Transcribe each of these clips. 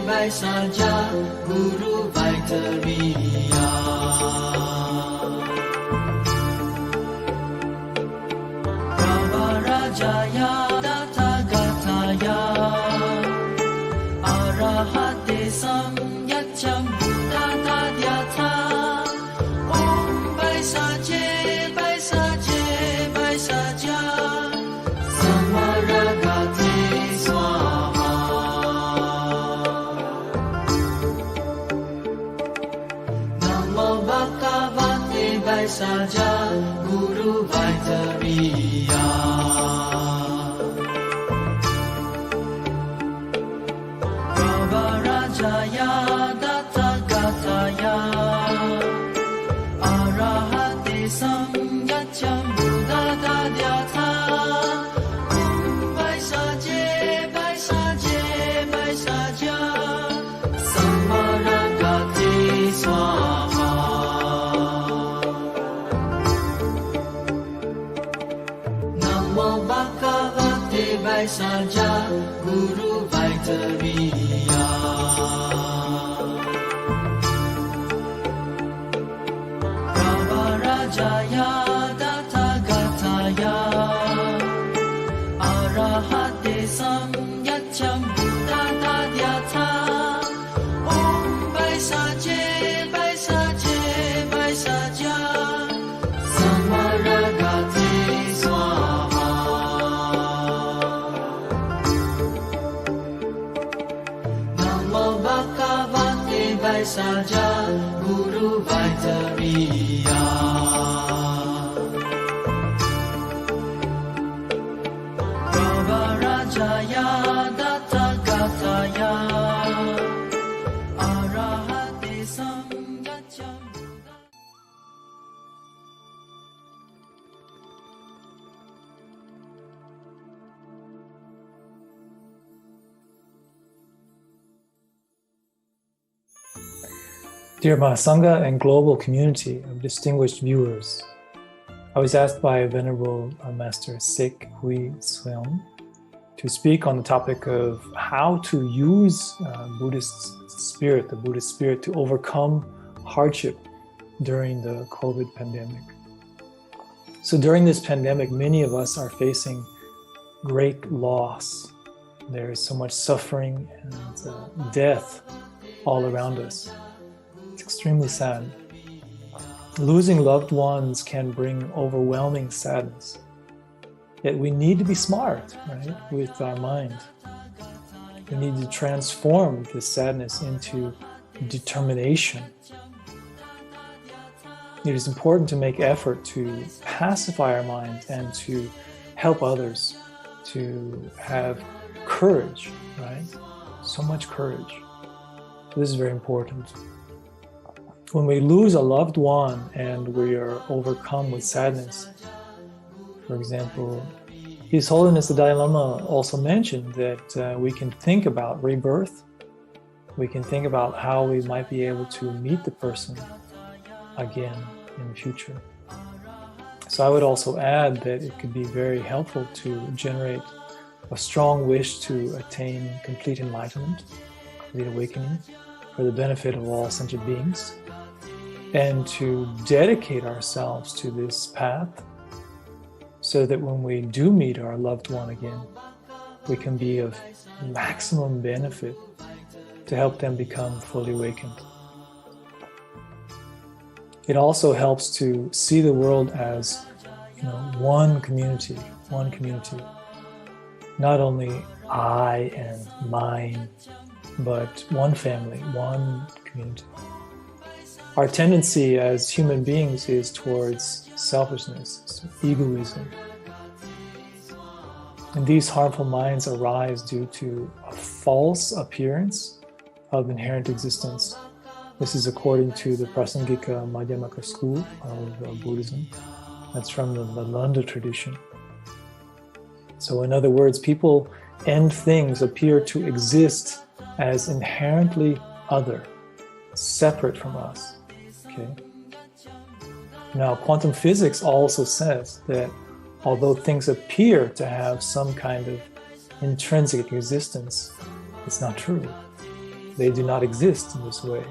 Bhaisajyaguru Vaitariya Pravarajaya Tathagataya Arahate Samyaccham Buddhatadyatha Om Bhaisajya Samaragate Swaha Bhaisajyaguru Vaitariya Pravarajaya Tathagataya Arahate Samyaccham Buddhatadyatha Om Bhaisajya Samaragate Swaha Bhaisajyaguru Vaitariya Pravarajaya Tathagataya Arahate Samyaccham Buddhatadyatha Om Bhaisajya Samaragate Swaha Bhaisajyaguru Vaitariya Pravarajaya Tathagataya Arahate Samyaccham Dear Mahasangha and global community of distinguished viewers, I was asked by Venerable Master Sikh Hui Siong to speak on the topic of how to use the Buddhist spirit to overcome hardship during the COVID pandemic. So during this pandemic, many of us are facing great loss. There is so much suffering and death all around us. It's extremely sad. Losing loved ones can bring overwhelming sadness. Yet we need to be smart, right, with our mind. We need to transform this sadness into determination. It is important to make effort to pacify our mind and to help others to have courage, right? So much courage. This is very important. When we lose a loved one and we are overcome with sadness, for example, His Holiness the Dalai Lama also mentioned that we can think about rebirth. We can think about how we might be able to meet the person again in the future. So I would also add that it could be very helpful to generate a strong wish to attain complete enlightenment, complete awakening, for the benefit of all sentient beings, and to dedicate ourselves to this path so that when we do meet our loved one again, we can be of maximum benefit to help them become fully awakened. It also helps to see the world as, one community. Not only I and mine, but one family, one community. Our tendency as human beings is towards selfishness, egoism. And these harmful minds arise due to a false appearance of inherent existence. This is according to the Prasangika Madhyamaka school of Buddhism. That's from the Nalanda tradition. So in other words, people and things appear to exist as inherently other, separate from us. Okay. Now, quantum physics also says that although things appear to have some kind of intrinsic existence, it's not true. They do not exist in this way.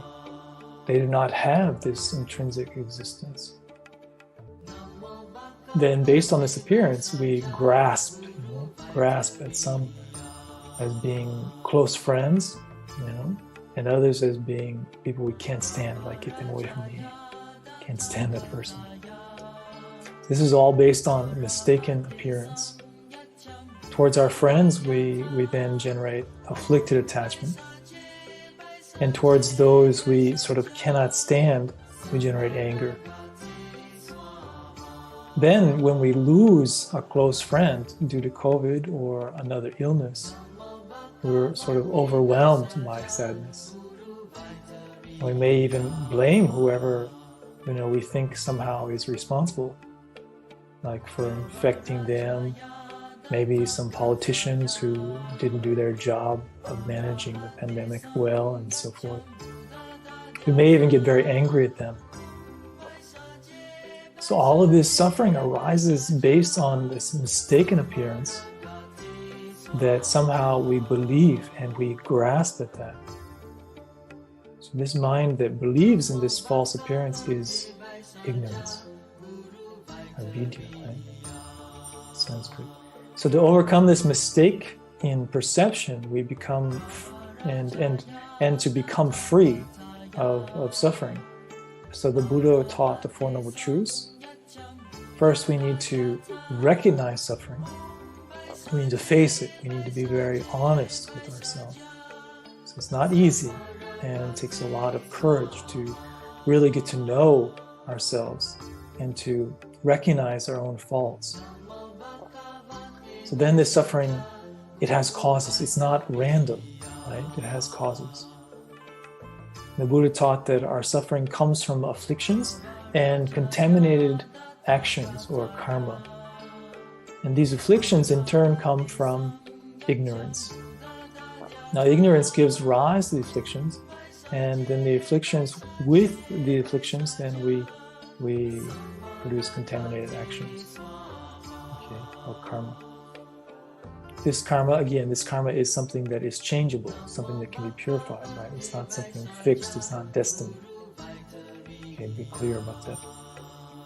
They do not have this intrinsic existence. Then, based on this appearance, we grasp at some as being close friends, and others as being people we can't stand, like get them away from me. Can't stand that person. This is all based on mistaken appearance. Towards our friends, we then generate afflicted attachment. And towards those we sort of cannot stand, we generate anger. Then when we lose a close friend due to COVID or another illness, we're sort of overwhelmed by sadness. We may even blame whoever we think somehow is responsible, like for infecting them, maybe some politicians who didn't do their job of managing the pandemic well, and so forth. We may even get very angry at them. So all of this suffering arises based on this mistaken appearance that somehow we believe and we grasp at that. So this mind that believes in this false appearance is ignorance, avidya, right? Sanskrit. So to overcome this mistake in perception, we become and to become free of suffering. So the Buddha taught the Four Noble Truths. First, we need to recognize suffering. We need to face it. We need to be very honest with ourselves. So it's not easy, and it takes a lot of courage to really get to know ourselves and to recognize our own faults. So then this suffering, it has causes. It's not random, right? It has causes. The Buddha taught that our suffering comes from afflictions and contaminated actions or karma. And these afflictions in turn come from ignorance. Now ignorance gives rise to the afflictions, and then the afflictions, with the afflictions, then we produce contaminated actions, or karma. This karma is something that is changeable, something that can be purified, right? It's not something fixed, it's not destiny. Okay, be clear about that.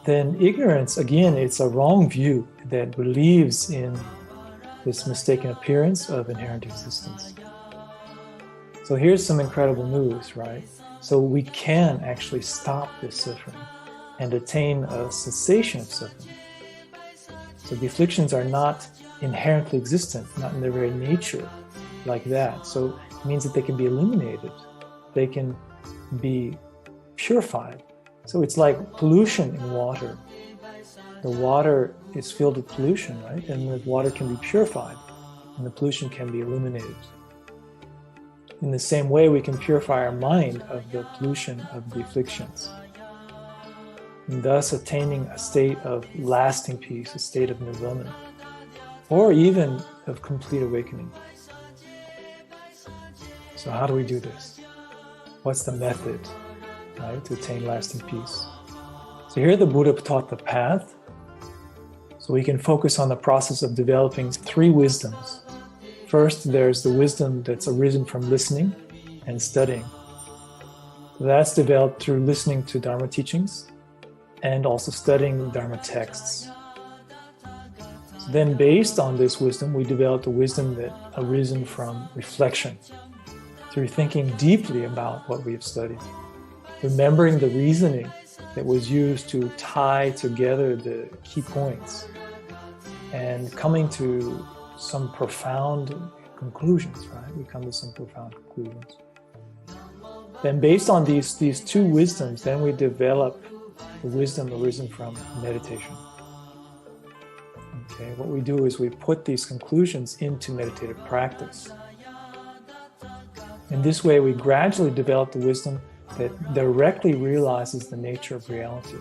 Then ignorance, again, it's a wrong view that believes in this mistaken appearance of inherent existence. So here's some incredible news, right? So we can actually stop this suffering and attain a cessation of suffering. So the afflictions are not inherently existent, not in their very nature like that. So it means that they can be eliminated. They can be purified. So it's like pollution in water. The water is filled with pollution, right? And the water can be purified, and the pollution can be eliminated. In the same way, we can purify our mind of the pollution of the afflictions, and thus attaining a state of lasting peace, a state of nirvana, or even of complete awakening. So how do we do this? What's the method, right, to attain lasting peace? So here the Buddha taught the path. So we can focus on the process of developing three wisdoms. First, there's the wisdom that's arisen from listening and studying. That's developed through listening to Dharma teachings and also studying Dharma texts. So then based on this wisdom, we developed a wisdom that arisen from reflection, through thinking deeply about what we have studied, remembering the reasoning that was used to tie together the key points, and coming to some profound conclusions, right? We come to some profound conclusions. Then based on these two wisdoms, then we develop the wisdom arisen from meditation. Okay, what we do is we put these conclusions into meditative practice. In this way, we gradually develop the wisdom that directly realizes the nature of reality,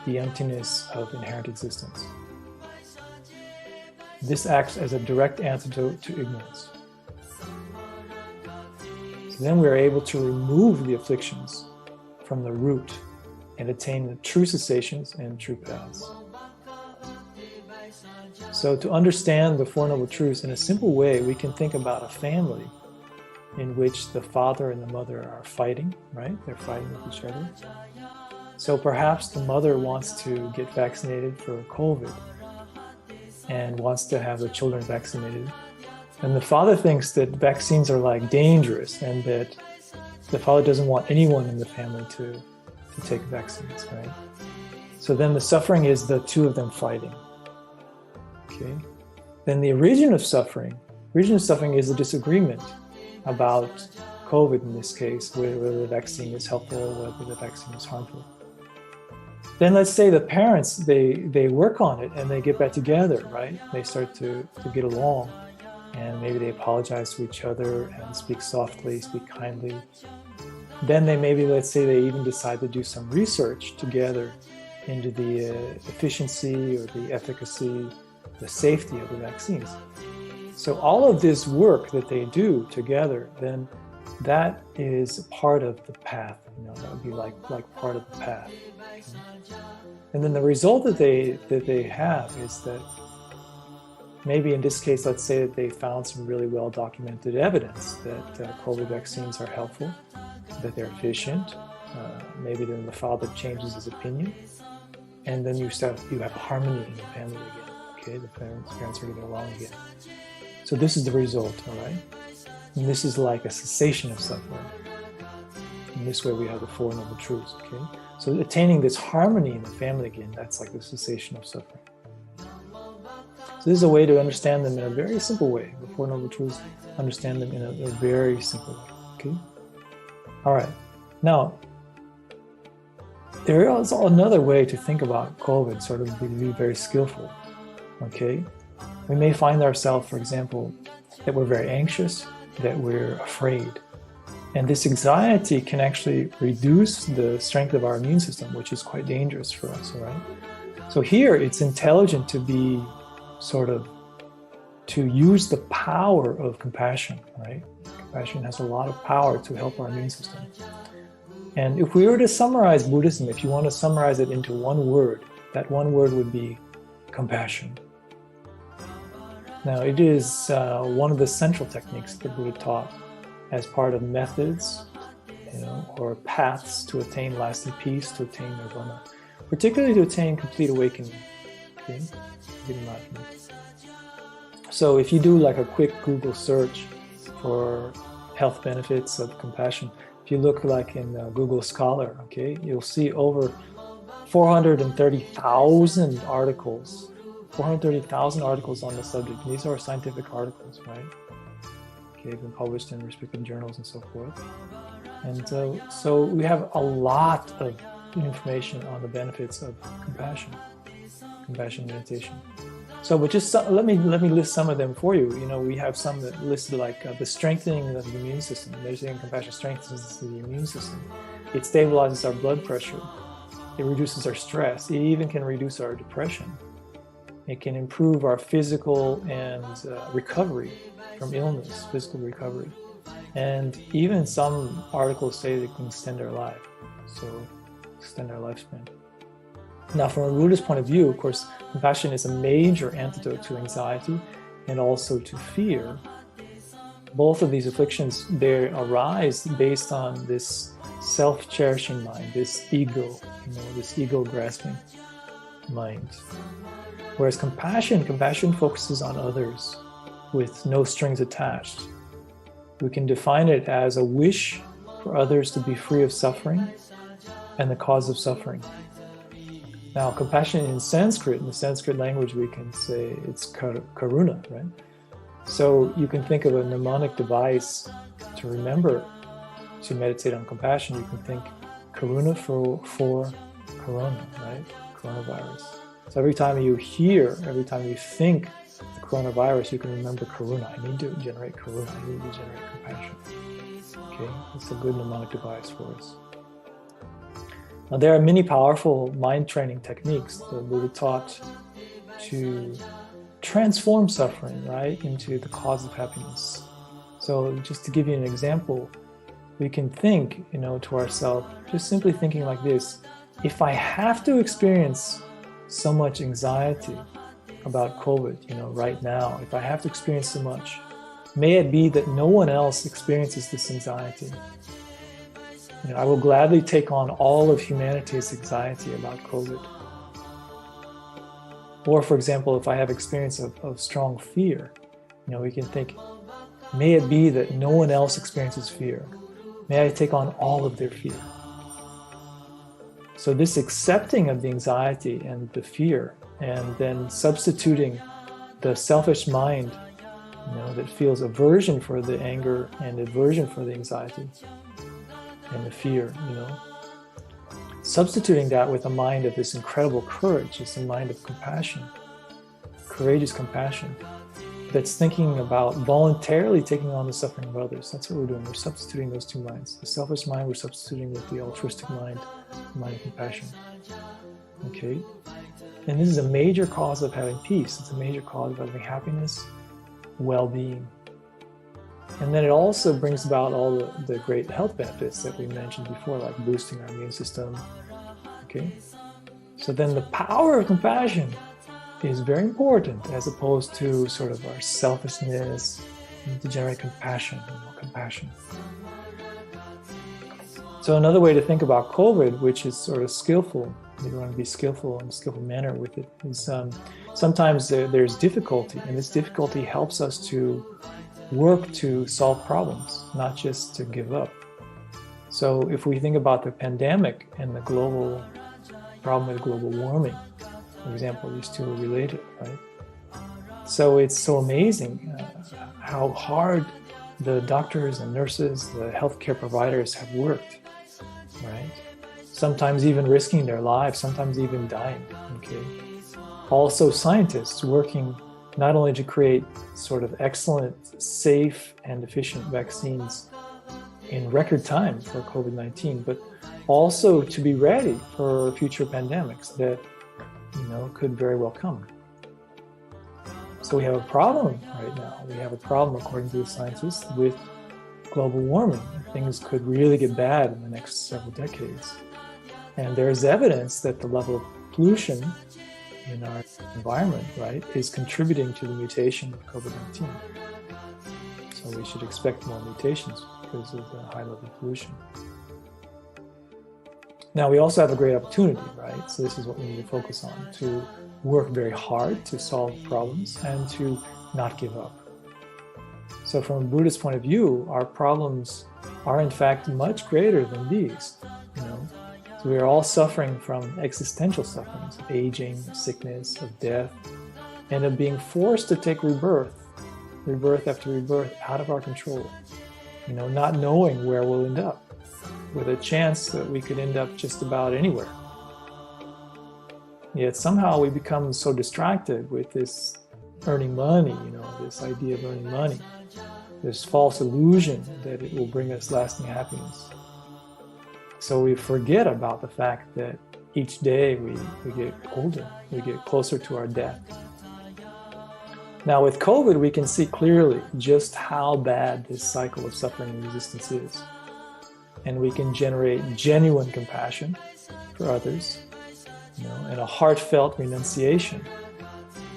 the emptiness of inherent existence. This acts as a direct antidote to ignorance. So then we are able to remove the afflictions from the root and attain the true cessations and true paths. So to understand the Four Noble Truths in a simple way, we can think about a family in which the father and the mother are fighting, right? They're fighting with each other. So perhaps the mother wants to get vaccinated for COVID and wants to have the children vaccinated. And the father thinks that vaccines are like dangerous and that the father doesn't want anyone in the family to take vaccines, right? So then the suffering is the two of them fighting. Okay. Then the origin of suffering is a disagreement about COVID in this case, whether the vaccine is helpful or whether the vaccine is harmful. Then let's say the parents, they work on it and they get back together, right? They start to get along and maybe they apologize to each other and speak softly, speak kindly. Then let's say they even decide to do some research together into the efficiency or the efficacy, the safety of the vaccines. So all of this work that they do together, then that is part of the path. That would be like part of the path. Okay? And then the result that they have is that maybe in this case, let's say that they found some really well documented evidence that COVID vaccines are helpful, that they're efficient. Maybe then the father changes his opinion, and then you have harmony in the family again. Okay, the parents are getting along again. So this is the result, all right? And this is like a cessation of suffering. In this way, we have the Four Noble Truths, okay? So attaining this harmony in the family again, that's like the cessation of suffering. So this is a way to understand them in a very simple way. The Four Noble Truths, understand them in a very simple way, okay? All right. Now, there is another way to think about COVID, sort of be very skillful, okay? We may find ourselves, for example, that we're very anxious, that we're afraid. And this anxiety can actually reduce the strength of our immune system, which is quite dangerous for us, all right? So here, it's intelligent to be to use the power of compassion, right? Compassion has a lot of power to help our immune system. And if we were to summarize Buddhism, if you want to summarize it into one word, that one word would be compassion. Now, it is one of the central techniques that Buddha taught as part of methods, or paths to attain lasting peace, to attain nirvana, particularly to attain complete awakening. Okay? So if you do like a quick Google search for health benefits of compassion, if you look like in Google Scholar, okay, you'll see over 430,000 articles. 430,000 articles on the subject. And these are scientific articles, right? Okay, been published in respective journals and so forth. And so we have a lot of information on the benefits of compassion meditation. So, but just let me list some of them for you. We have some that listed like the strengthening of the immune system. Meditating compassion strengthens the immune system. It stabilizes our blood pressure. It reduces our stress. It even can reduce our depression. It can improve our physical and recovery from illness, physical recovery. And even some articles say that it can extend our life, so extend our lifespan. Now, from a Buddhist point of view, of course, compassion is a major antidote to anxiety and also to fear. Both of these afflictions, they arise based on this self-cherishing mind, this ego, this ego-grasping mind. Whereas compassion focuses on others with no strings attached. We can define it as a wish for others to be free of suffering and the cause of suffering. Now, compassion in the Sanskrit language, we can say it's Karuna, right? So you can think of a mnemonic device to remember to meditate on compassion. You can think Karuna for Corona, right? Coronavirus. So every time you think the coronavirus, you can remember Karuna. I need to generate Karuna. I need to generate compassion. Okay, it's a good mnemonic device for us. Now, there are many powerful mind training techniques that Buddha taught to transform suffering, right, into the cause of happiness. So just to give you an example, we can think, to ourselves, just simply thinking like this: if I have to experience so much anxiety about COVID, right now, if I have to experience so much, may it be that no one else experiences this anxiety. I will gladly take on all of humanity's anxiety about COVID. Or, for example, if I have experience of strong fear, we can think, may it be that no one else experiences fear. May I take on all of their fear. So this accepting of the anxiety and the fear, and then substituting the selfish mind, that feels aversion for the anger and aversion for the anxiety and the fear, substituting that with a mind of this incredible courage, it's a mind of compassion, courageous compassion, that's thinking about voluntarily taking on the suffering of others. That's what we're doing. We're substituting those two minds. The selfish mind we're substituting with the altruistic mind, the mind of compassion. Okay? And this is a major cause of having peace. It's a major cause of having happiness, well-being. And then it also brings about all the great health benefits that we mentioned before, like boosting our immune system. Okay? So then the power of compassion is very important, as opposed to sort of our selfishness. We need to generate compassion, compassion. So another way to think about COVID, which is sort of skillful, you want to be skillful in a skillful manner with it, is sometimes there's difficulty, and this difficulty helps us to work to solve problems, not just to give up. So if we think about the pandemic and the global problem with global warming, for example, these two are related, right? So it's so amazing how hard the doctors and nurses, the healthcare providers have worked, right? Sometimes even risking their lives, sometimes even dying, okay? Also scientists working not only to create sort of excellent, safe, and efficient vaccines in record time for COVID-19, but also to be ready for future pandemics that, could very well come. So we have a problem right now. We have a problem, according to the scientists, with global warming. Things could really get bad in the next several decades. And there's evidence that the level of pollution in our environment, right, is contributing to the mutation of COVID-19. So we should expect more mutations because of the high level of pollution. Now, we also have a great opportunity, right? So this is what we need to focus on, to work very hard to solve problems and to not give up. So from a Buddhist point of view, our problems are in fact much greater than these, So we are all suffering from existential sufferings, of aging, of sickness, of death, and of being forced to take rebirth after rebirth out of our control, not knowing where we'll end up, with a chance that we could end up just about anywhere. Yet somehow we become so distracted with this earning money, this idea of earning money, this false illusion that it will bring us lasting happiness. So we forget about the fact that each day we get older, we get closer to our death. Now with COVID, we can see clearly just how bad this cycle of suffering and resistance is. And we can generate genuine compassion for others, and a heartfelt renunciation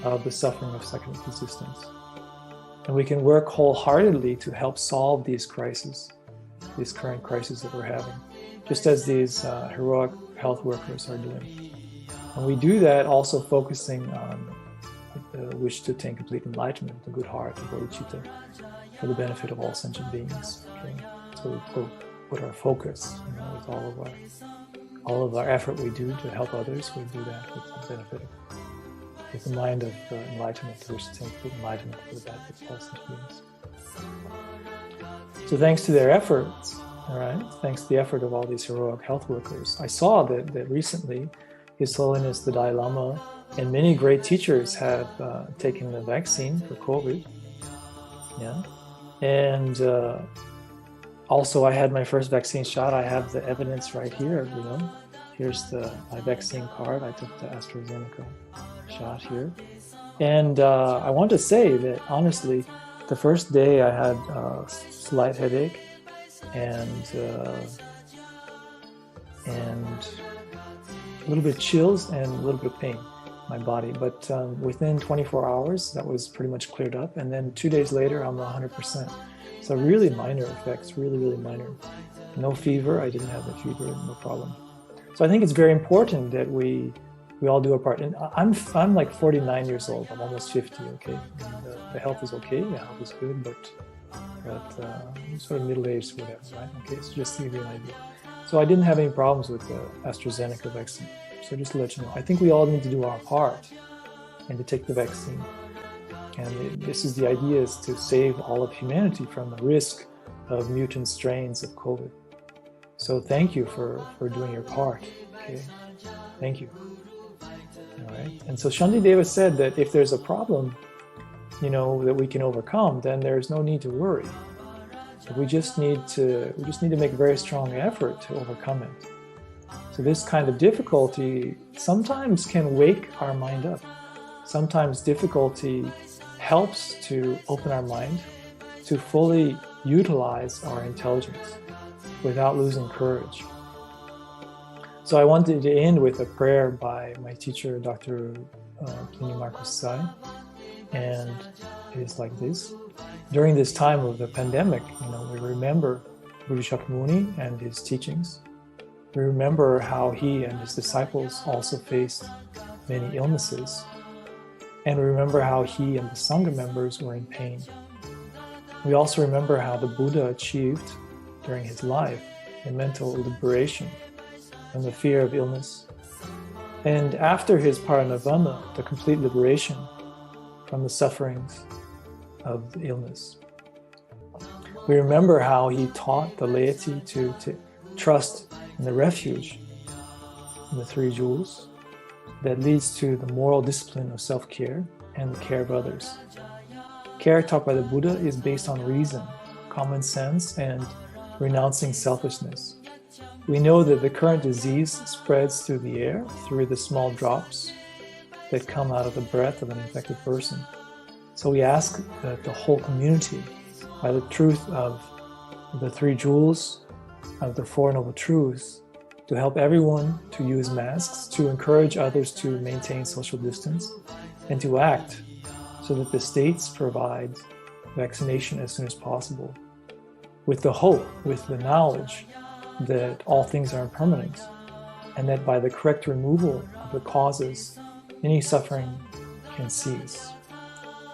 of the suffering of second resistance. And we can work wholeheartedly to help solve these crises, these current crises that we're having, just as these heroic health workers are doing. And we do that also focusing on the wish to attain complete enlightenment, the good heart, the bodhicitta, for the benefit of all sentient beings. Okay? So we put our focus, with all of our effort we do to help others. We do that with the benefit, with the mind of enlightenment, to wish to attain complete enlightenment for the benefit of all sentient beings. So thanks to their efforts, all right, thanks to the effort of all these heroic health workers, I saw that recently His Holiness the Dalai Lama and many great teachers have taken the vaccine for COVID. Yeah, and Also, I had my first vaccine shot. I have the evidence right here, Here's my vaccine card. I took the AstraZeneca shot here. And I want to say that, honestly, the first day I had a slight headache and a little bit chills and a little bit of pain in my body. But within 24 hours, that was pretty much cleared up. And then 2 days later, I'm 100%. So really minor effects, really, really minor. No fever. I didn't have the fever, no problem. So I think it's very important that we all do our part. And I'm like 49 years old. I'm almost 50, okay? And, the health is okay. The health is good, but I'm sort of middle-aged, whatever, right? Okay, so just to give you an idea. So I didn't have any problems with the AstraZeneca vaccine. So just to let you know, I think we all need to do our part and to take the vaccine. And this is the idea, is to save all of humanity from the risk of mutant strains of COVID. So thank you for doing your part. Okay, thank you. All right. And so Shantideva said that if there's a problem, that we can overcome, then there's no need to worry. We just need to make a very strong effort to overcome it. So this kind of difficulty sometimes can wake our mind up. Sometimes difficulty helps to open our mind to fully utilize our intelligence without losing courage. So I wanted to end with a prayer by my teacher, Dr. Marcus Sai, and it is like this. During this time of the pandemic, we remember Buddha Shakyamuni and his teachings. We remember how he and his disciples also faced many illnesses. And we remember how he and the Sangha members were in pain. We also remember how the Buddha achieved, during his life, a mental liberation from the fear of illness. And after his parinirvana, the complete liberation from the sufferings of the illness. We remember how he taught the laity to trust in the refuge in the three jewels that leads to the moral discipline of self-care and the care of others. Care taught by the Buddha is based on reason, common sense, and renouncing selfishness. We know that the current disease spreads through the air, through the small drops that come out of the breath of an infected person. So we ask that the whole community, by the truth of the three jewels, of the Four Noble Truths, to help everyone to use masks, to encourage others to maintain social distance, and to act so that the states provide vaccination as soon as possible, with the hope, with the knowledge that all things are impermanent, and that by the correct removal of the causes, any suffering can cease.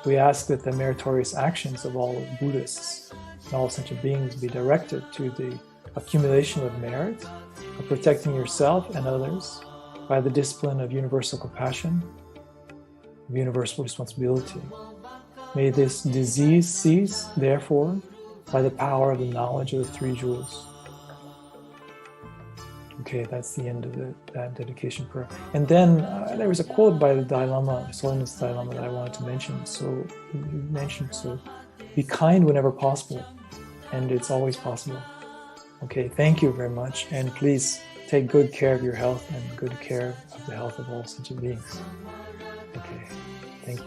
We ask that the meritorious actions of all Buddhists and all sentient beings be directed to the accumulation of merit, of protecting yourself and others by the discipline of universal compassion, of universal responsibility. May this disease cease, therefore, by the power of the knowledge of the three jewels. Okay, that's the end of that dedication prayer. And then there was a quote by the Dalai Lama, His Holiness Dalai Lama, that I wanted to mention. So you mentioned, so be kind whenever possible, and it's always possible. Okay, thank you very much, and please take good care of your health and good care of the health of all sentient beings. Okay, thank you.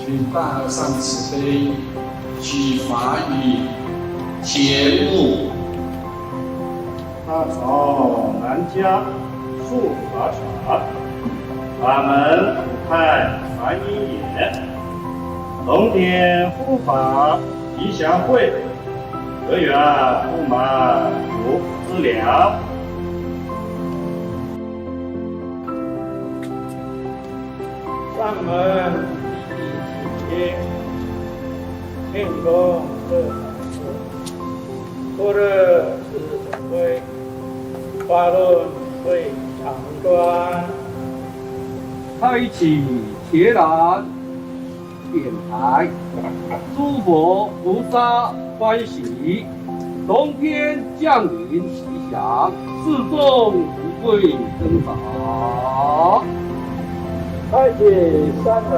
愿大和尚慈悲，取法语节目。大朝南家树法场，法门普派梵音也，龙天护法吉祥会，德源不满足资粮。上门第一起，天公这场事，多日是准规，法论会常端，开启伽蓝点台，诸佛菩萨欢喜，龙天降临吉祥，四众福贵增长。开启三门，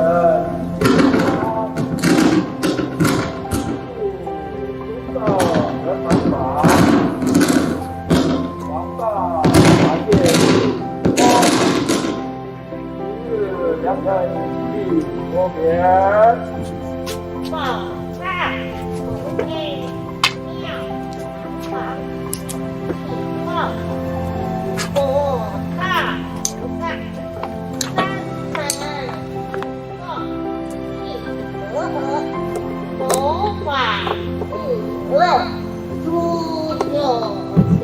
入道得堂法，王大法界光，一日良辰必多眠。报大福内妙法，启报佛大菩萨。佛法无论诸有情。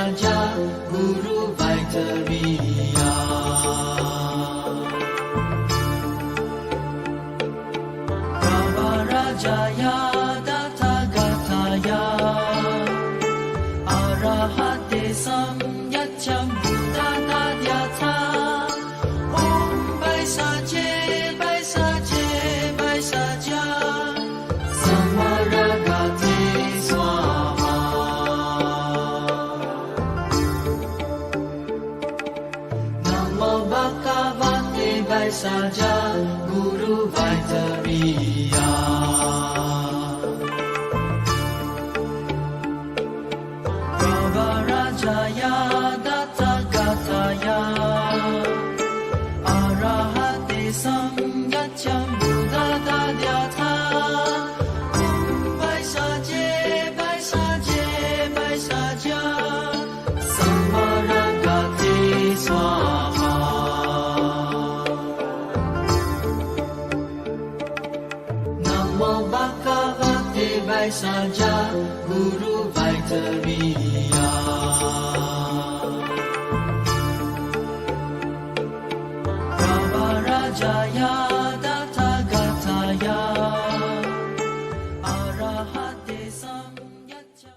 Bhaisajyaguru Vaitariya Pravarajaya Dathagataya Arahate Samyacham Buddhadadyatha Om Bhaisajye Bhaisajye Bhaisajya Samaragate Swaha Bhaisajyaguru Vaitariya Pravarajaya Dathagataya Arahate Samyacham Buddhadadyatha Om Bhaisajye Bhaisajye Bhaisajya Samaragate Swaha Mahavira Ravarajaya Tathagathaya Arahate Samyacca.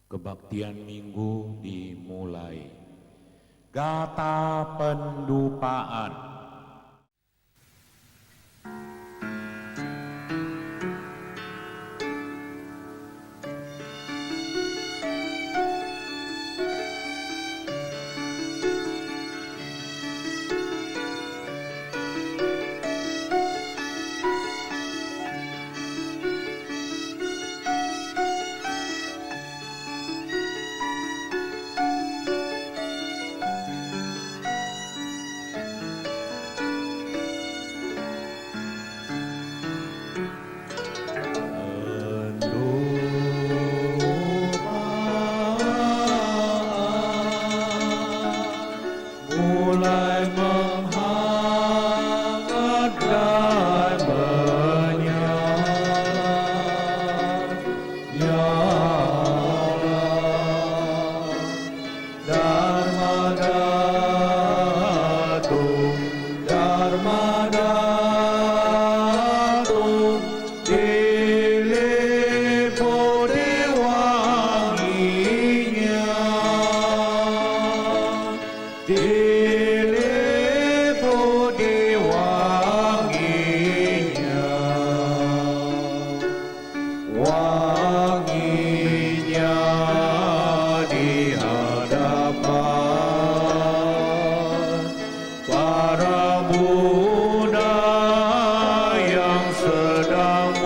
Kebaktian minggu dimulai. Gata pendupaan. dirinya di hadapan para Buddha yang sedang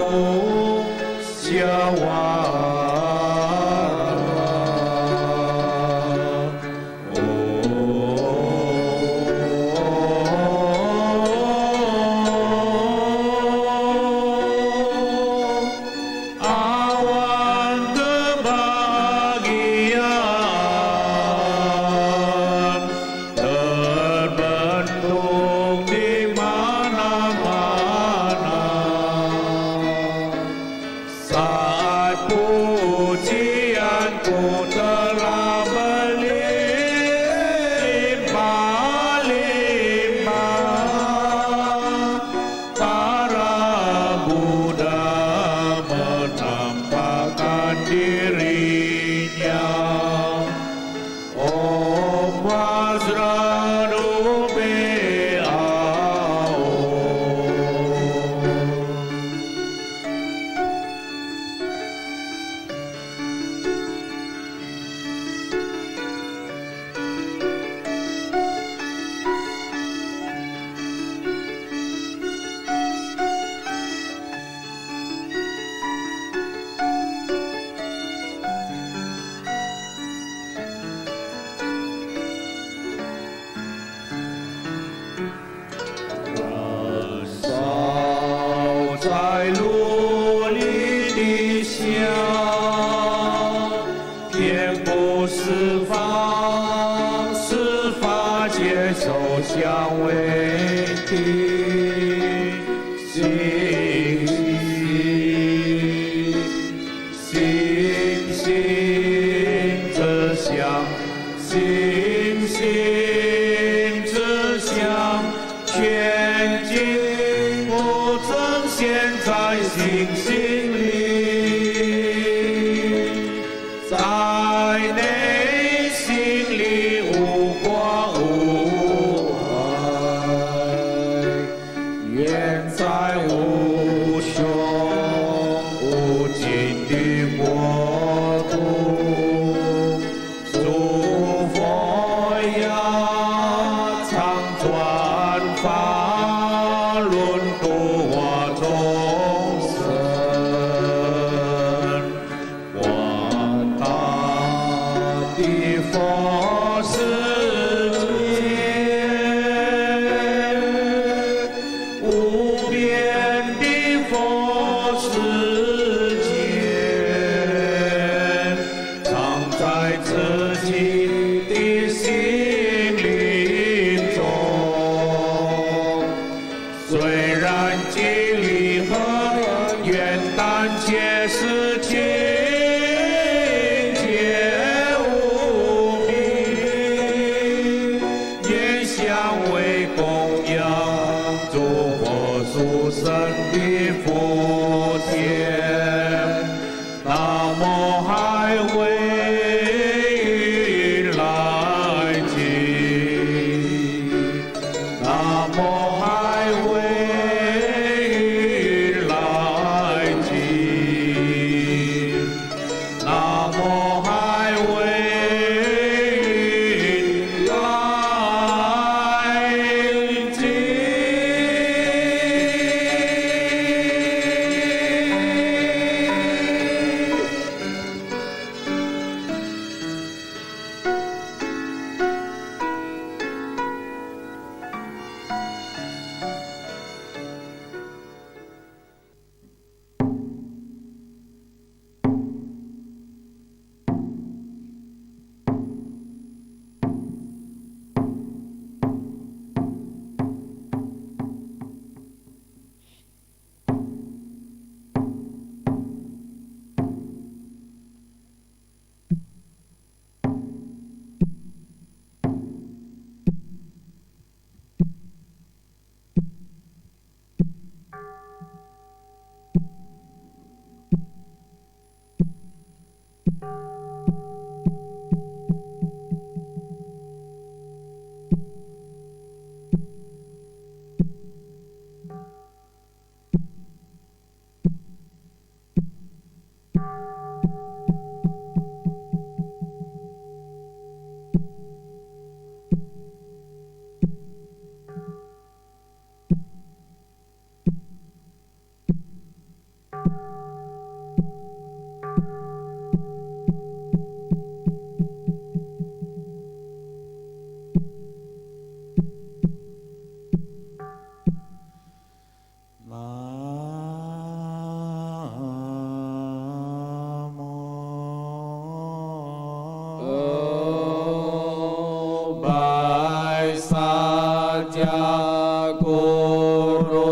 Bhaisajyaguru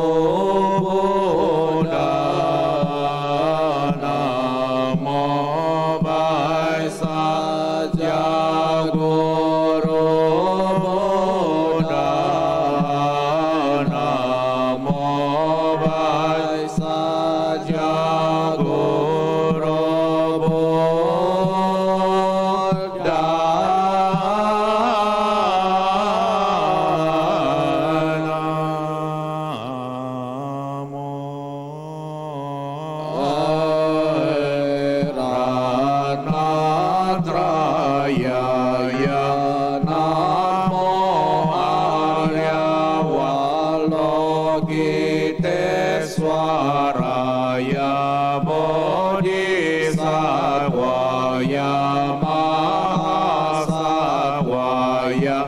Buddha Namo Bhaisajyaguru Buddha Namo Bhaisajyaguru Buddha Swaraya Bodhisattvaya Mahasattvaya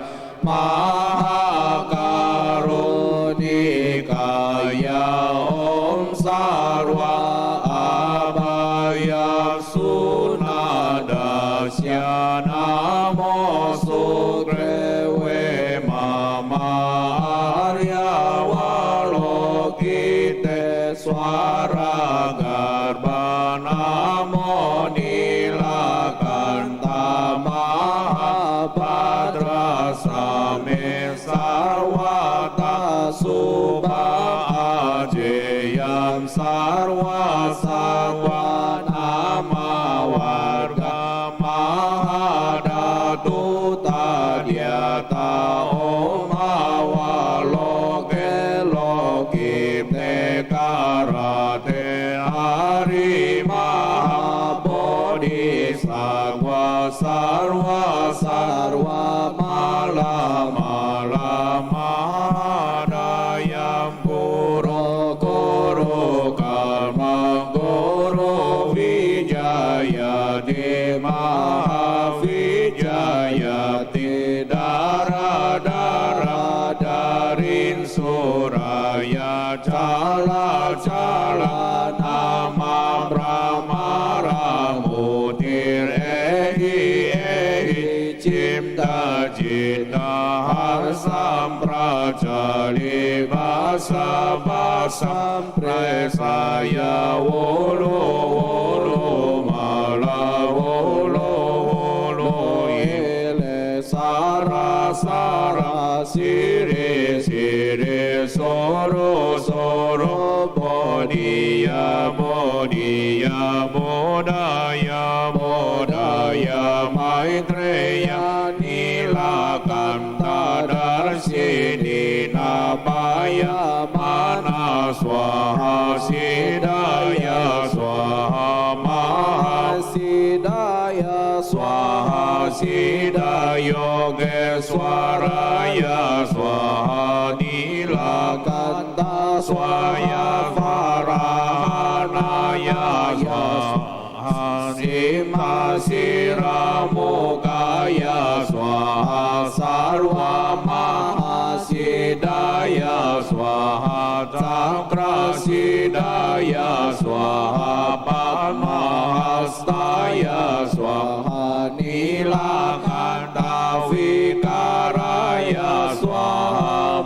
Mahakarunikaya Om Sarva Abhaya Sunadasya Namo Sugrewe Mama Arya Walokite Swara Garba Namo Nilakanta Mahabhadra Same Sarvata Subha Ajeyam Sarva Sarva Nama Warga Mahadatu Tadyata Om Awaloke Lokipte Karate Hari Mahabodhisattva Sarva Sarva Mala Mala Mahadayam Guru Guru Karma Guru Vijayati Mahavijayati Dara Dara Darin Suraya Chala Chala Nama Brahma Ramutir Ehi Ehi Cipta Cita Harsam Prajali Basa Basam Presaya Wulu Wulu Mala Wulu Wulu Ile Sara Sara Siri Siri Soro Soro Bodhiya Bodhiya Bodhaya Bodhaya Maitreya Nilakanta Darshini Nabaya Mana Swaha Sidaya Swaha Mahasidaya Swaha Sidaya Yogeswaraya Swaha Nilakanta Swaya Varahanaya Swaha Simhasira Mukaya Swaha Sarva Mahasidaya Swaha Cakrasidaya Swaha Padmahastaya Swaha Nilakanta Vikaraya Swaha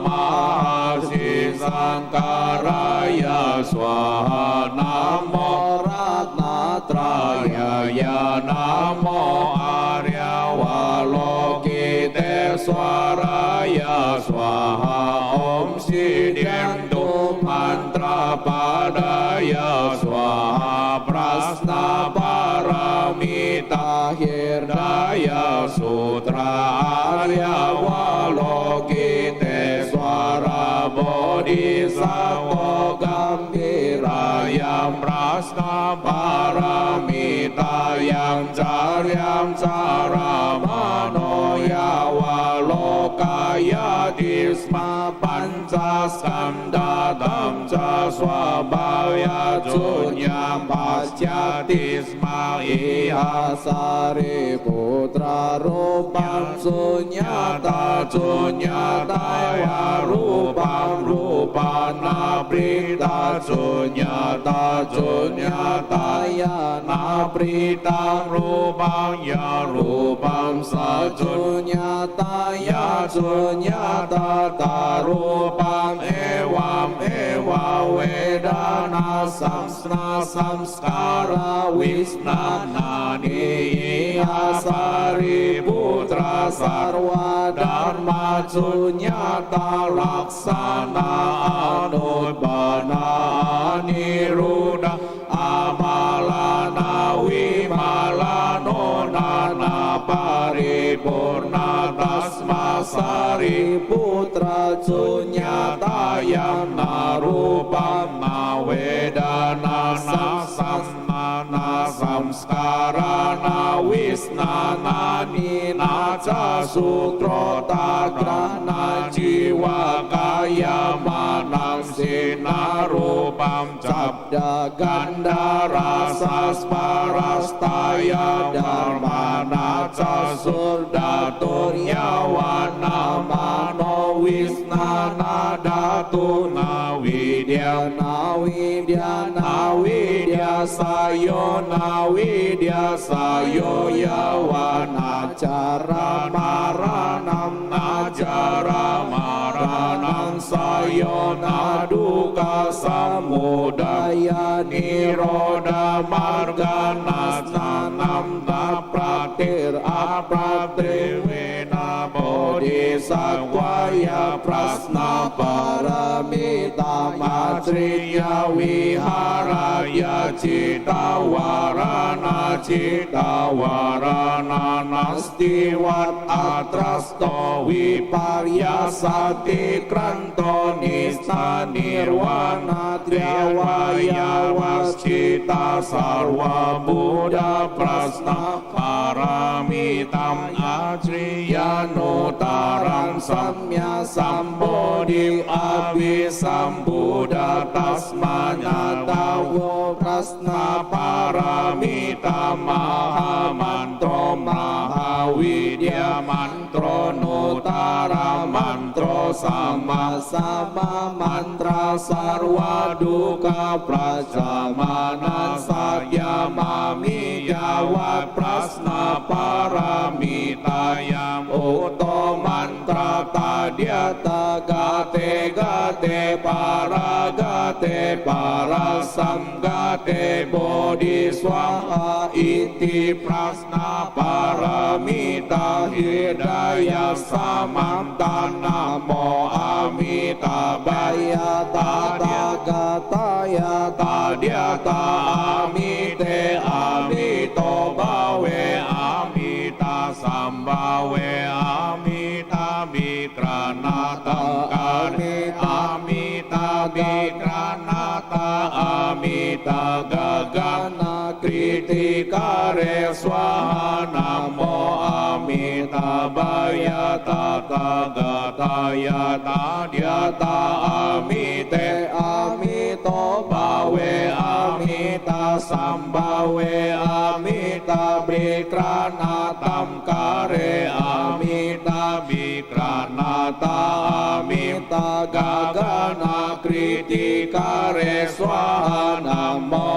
Mahasisangkaraya Swaha Namo Ratnatraya Ya Namo Arya Walokite Swaraya Swaha Om Sidyantu Mantra Padaya Swaha Prasna Paramita Hirdaya Sutra Arya Walokite Swara Bodhisattva Gambhirayam Prasna Paramita Yang Caryam Caramano Ya Walokaya Disma Panca ca skandadam ca swabhaya junyam pasyatisma iha sariputra rupam sunyata sunyataya rupam rupana prita sunyata sunyataya na prita rupam ya rupam sa sunyataya sunyata tarupam evam eva vedana samsna samskara wisnanani asari putra sarva dharma sunyata laksana anubana niruda amalana wimalano nana paripurna tasma sari putra sunyatayam narupam na vedana samana samskarana wisnanani naca sutrota grana jiwa kaya manam sinarupam cabda ganda rasa sparastaya dharma naca surdatur yawana mano wisnana datu nawidya nawidya nawidya sayo nawidya sayo yawana cara maranam najara maranam sayo naduka samudaya niroda marga nasnanam pratir apratir vena bodhisattvaya prasna paramita matriya viharaya citawarana citawarana nastivat atrasto viparyasati kranto nista nirwana triyavaya wascita sarva buddha prasna paramitam atriyanutaram samya sambodhi avisambuddha tasmanyatawo prasna paramita maha mantro mahavidya mantro nutara mantro sama sama mantra sarva duka prajamana satya mami jawat prasna paramita yang uto mantra tadyata gate gate para samgate bodhi swaha iti prasna paramita hidaya samanta namo amitabhaya tadyagataya tadyata amite amito bhawe amita sambhawe amita vikranata kare amita vikranata amita gagana kritikare swaha namo amitabhaya tatagataya tadyata amite amito bhawe amita sambhawe amita vikranatam kare amita vikranata amita gagana kritikare swaha namo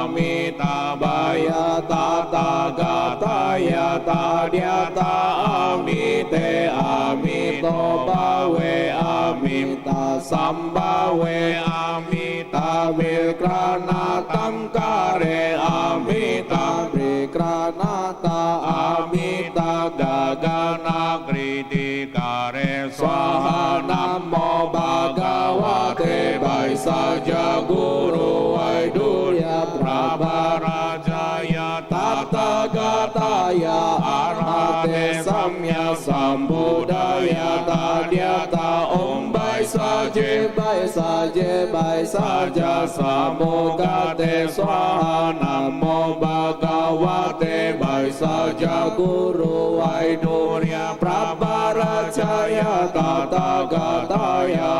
amitabhaya tatagataya tadyata amite amito bhawe amita sambhawe amita vikranatam kare amita vikranata amita gagana kritikare swaha namo bhagavate Bhaisajyaguru Vaidurya Prabharajaya Tathāgataya Arhate Samya Sambuddhaya Tadyata Om Bhaisajya Bhaisajya Bhaisajya Samogate Swaha Namo Bhagavate Bhaisajyaguru Vaidurya Prabharajaya Tathāgataya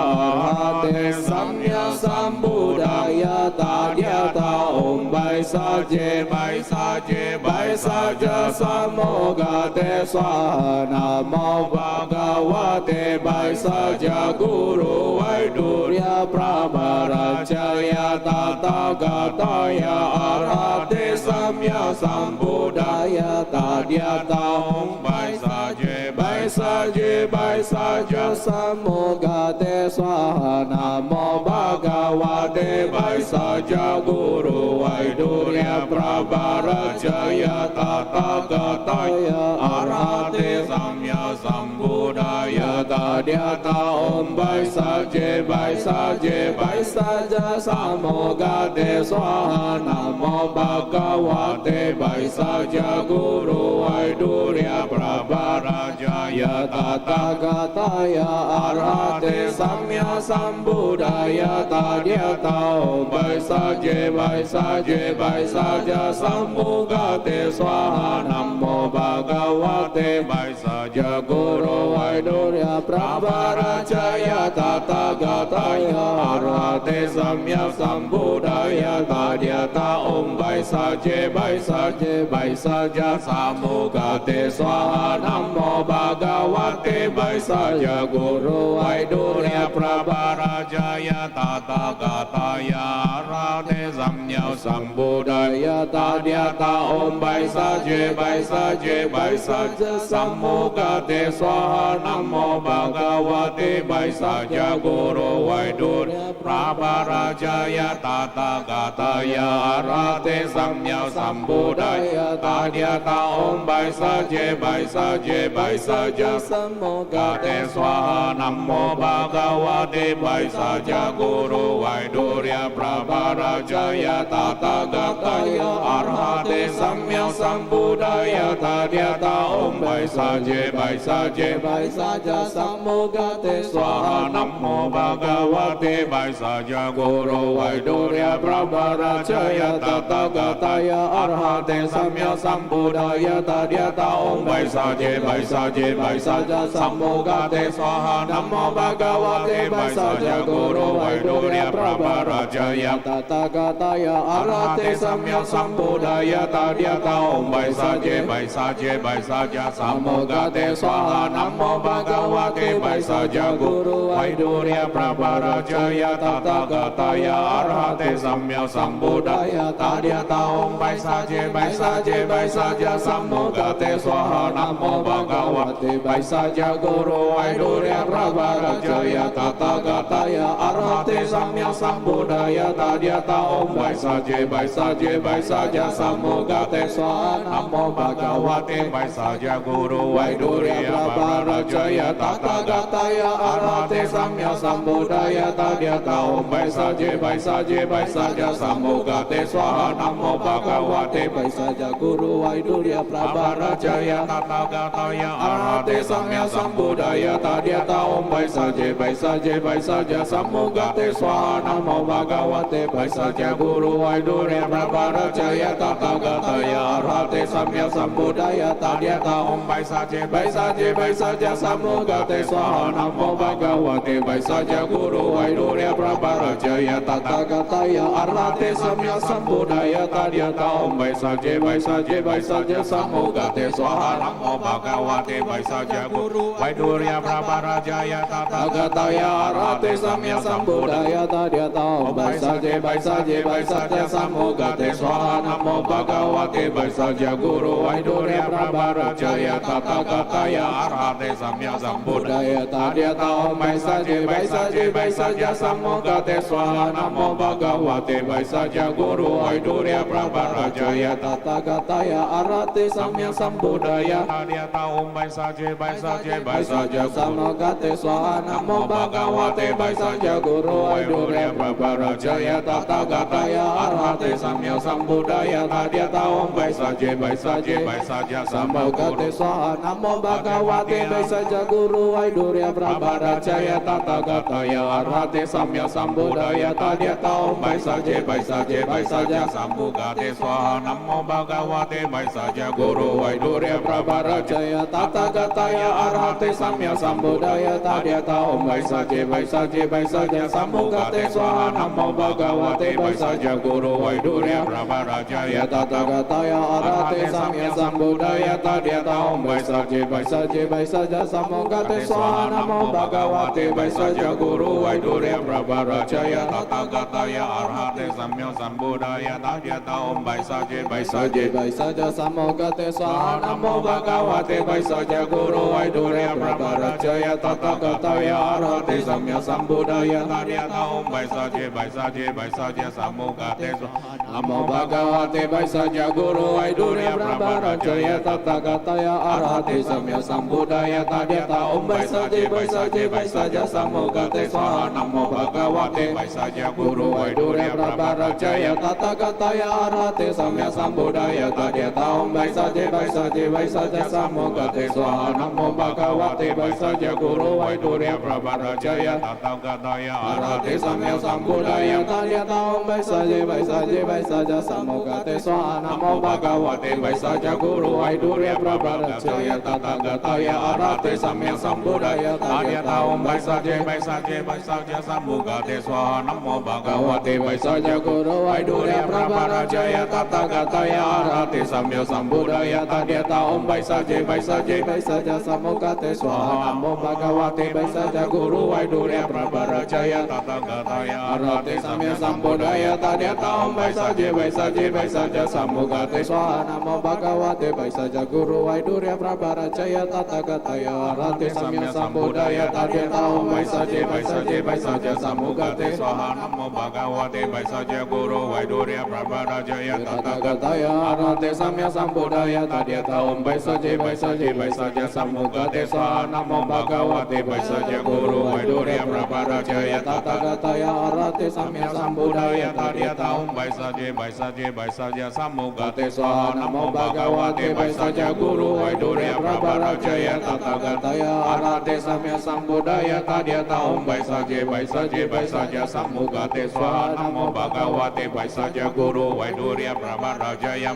Sambuddhaya Tadyata Om Bhaisajya Bhaisajya Bhaisajya Samogate Swaha Namo Bhagavate Bhaisajyaguru Vaidurya Prabharacaya Tathāgataya Arhate Samya Sambuddhaya Tadyata Om Bhaisajya Bhaisajya Bhaisajya Samogate Swaha Namo Bhagavate Bhaisajyaguru Vaidurya Prabharacaya Tathāgataya Arhate Samya Sambuddhaya Tadyata Om Bhaisajya Bhaisajya Bhaisajya Samogate Swaha Namo Bhagavate Bhaisajyaguru Vaidurya Prabharacaya Tathāgataya Arhate Samya Sambuddhaya Tadyata Om Bhaisajya Bhaisajya Bhaisajya Samogate Swaha Namo Bhagavate Bhaisajyaguru Vaidurya Prabharacaya Tathāgataya Arhate Samya Sambuddhaya Tadyata Om Bhaisajya Bhaisajya Bhaisajya Samogate Swaha Namo Bhagavate Bhaisajyaguru Vaidurya Prabharacaya Tathāgataya Arhate Samya Sambuddhaya Tadyata Om Bhaisajya Bhaisajya Bhaisajya Samogate Swaha Namo Bhagavate Bhaisajyaguru Vaidurya Prabharacaya Tathāgataya Arhate Samya Sambuddhaya Tadyata Om Bhaisajya Bhaisajya Bhaisajya Samogate Swaha Namo Bhagavate Bhaisajyaguru Vaidurya Prabharacaya Tathāgataya Arhate Samya Sambuddhaya Tadyata Om Bhaisajya Bhaisajya Bhaisajya Samogate Swaha Namo Bhagavate Bhaisajyaguru Vaidurya Prabharacaya Tathāgataya Arhate Samya Sambuddhaya Tadyata Om Bhaisajya Bhaisajya Bhaisajya Samogate Swaha Namo Bhagavate Bhaisajyaguru Vaidurya Prabharacaya Tathāgataya Arhate Samya Sambuddhaya Tadyata Om Bhaisajya Bhaisajya Bhaisajya Samogate Swaha Namo Bhagavate Bhaisajyaguru Vaidurya Prabharacaya Tathāgataya Arhate Samya Sambuddhaya Tadyata Om Bhaisajya Bhaisajya Bhaisajya Samogate Swaha Namo Bhagavate Bhaisajyaguru Vaidurya Prabharacaya Tathāgataya Arhate Samya Sambuddhaya Tadyata Om Bhaisajya Bhaisajya Bhaisajya Samogate Swaha Namo Bhagavate Bhaisajyaguru Vaidurya Prabharacaya Tathāgataya Arhate Samya Sambuddhaya Tadyata Om Bhaisajya Bhaisajya Bhaisajya Samogate Swaha Namo Bhagavate Bhaisajyaguru Vaidurya Prabharacaya Tathāgataya Arhate Samya Sambuddhaya Tadyata Om Bhaisajya Bhaisajya Bhaisajya Samogate Swaha Namo Bhagavate Bhaisajyaguru Vaidurya Prabharacaya Tathāgataya Arhate Samya Sambuddhaya Tadyata Om Bhaisajya Bhaisajya Bhaisajya Samogate Swaha Namo Bhagavate Bhaisajyaguru Vaidurya Prabharacaya Tathāgataya Arhate Samya Sambuddhaya Tadyata Om Bhaisajya Bhaisajya Bhaisajya Samogate Swaha Namo Bhagavate Bhaisajyaguru Vaidurya Prabharacaya Tathāgataya Arhate Samya Sambuddhaya Tadyata Om Bhaisajya Bhaisajya Bhaisajya Samogate Swaha Namo Bhagavate Bhaisajyaguru Vaidurya Prabharacaya Tathāgataya Arhate Samya Sambuddhaya Tadyata Om Bhaisajya Bhaisajya Bhaisajya Samogate Swaha Namo Bhagavate Bhaisajyaguru Vaidurya Prabharacaya Tathāgataya Arhate Samya Sambuddhaya Tadyata Om Bhaisajya Bhaisajya Bhaisajya Samogate Swaha Namo Bhagavate Bhaisajyaguru Vaidurya Prabharacaya Tathāgataya Arhate Samya Sambuddhaya Tadyata Om Bhaisajya Bhaisajya Bhaisajya Samogate Swaha Namo Bhagavate Bhaisajyaguru Vaidurya Prabharacaya Tathagata Arhate Samya Sambuddhaya Tadyata Om Bhaisajya Bhaisajya Bhaisajya Samogate Swaha Namo Bhagavate Bhaisajyaguru Vaidurya Prabharacaya Tathagata Arhate Samya Sambuddhaya Tadyata Om Bhaisajya Bhaisajya Bhaisajya Samogate Swaha Namo Bhagavate Bhaisajyaguru Vaidurya Prabharacaya Tathagata Arhate Samya Sambuddhaya Tadyata Om Bhaisajya Bhaisajya Bhaisajya Samogate Swaha Namo Bhagavate Bhaisajyaguru Vaidurya Prabharacaya Tathagata Arhate Samya Sambuddhaya Tadyata Om Bhaisajya Bhaisajya Bhaisajya Samogate Swaha Namo Bhagavate Bhaisajyaguru Vaidurya Prabharacaya Tathagata Arhate Samya Sambuddhaya Tadyata Om Bhaisajya Bhaisajya Bhaisajya Samogate Swaha Namo Bhagavate Bhaisajyaguru Vaidurya Prabharacaya Tathagata Arhate Samya Sambuddhaya Tadyata Om Bhaisajya Bhaisajya Bhaisajya Samogate Swaha Namo Bhagavate Bhaisajyaguru Vaidurya Prabharacaya Tathagata Arhate Samya Sambuddhaya Tadyata Om Bhaisajya Bhaisajya Bhaisajya Samogate Swaha Namo Bhagavate Bhaisajyaguru Vaidurya Prabharacaya Tathagata Arhate Samya Sambuddhaya Tadyata Om Bhaisajya Bhaisajya Bhaisajya Samogate Swaha Namo Bhagavate Bhaisajyaguru Vaidurya Prabharacaya Tathagata Arhate Samya Sambuddhaya Tadyata Om Bhaisajya Bhaisajya Bhaisajya Samogate Swaha Namo Bhagavate Bhaisajyaguru Vaidurya Prabharacaya Tathagata Arhate Samya Sambuddhaya Tadyata Om Bhaisajya Bhaisajya Bhaisajya Samogate Swaha Namo Bhagavate Bhaisajyaguru Vaidurya Prabharacaya Tathagata Arhate Samya Sambuddhaya Tadyata Om Bhaisajya Bhaisajya Bhaisajya Samogate Swaha Namo Bhagavate Bhaisajyaguru Vaidurya Prabharacaya Tathagata Arhate Samya Sambuddhaya Tadyata Om Bhaisajya Bhaisajya Bhaisajya Samogate Swaha Namo Bhagavate Bhaisajyaguru Vaidurya Prabharacaya Tathagata Arhate Samya Sambuddhaya Tadyata Om Bhaisajya Bhaisajya Bhaisajya Samogate Swaha Namo Bhagavate Bhaisajyaguru Vaidurya Prabharacaya Tathagata Arhate Samya Sambuddhaya Tadyata Om Bhaisajya Bhaisajya Bhaisajya Samogate Swaha Namo Bhagavate Bhaisajyaguru Vaidurya Prabharacaya Tathagata Arhate Samya Sambuddhaya Tadyata Om Bhaisajya Bhaisajya Bhaisajya Samogate Swaha Namo Bhagavate Bhaisajyaguru Vaidurya Prabharacaya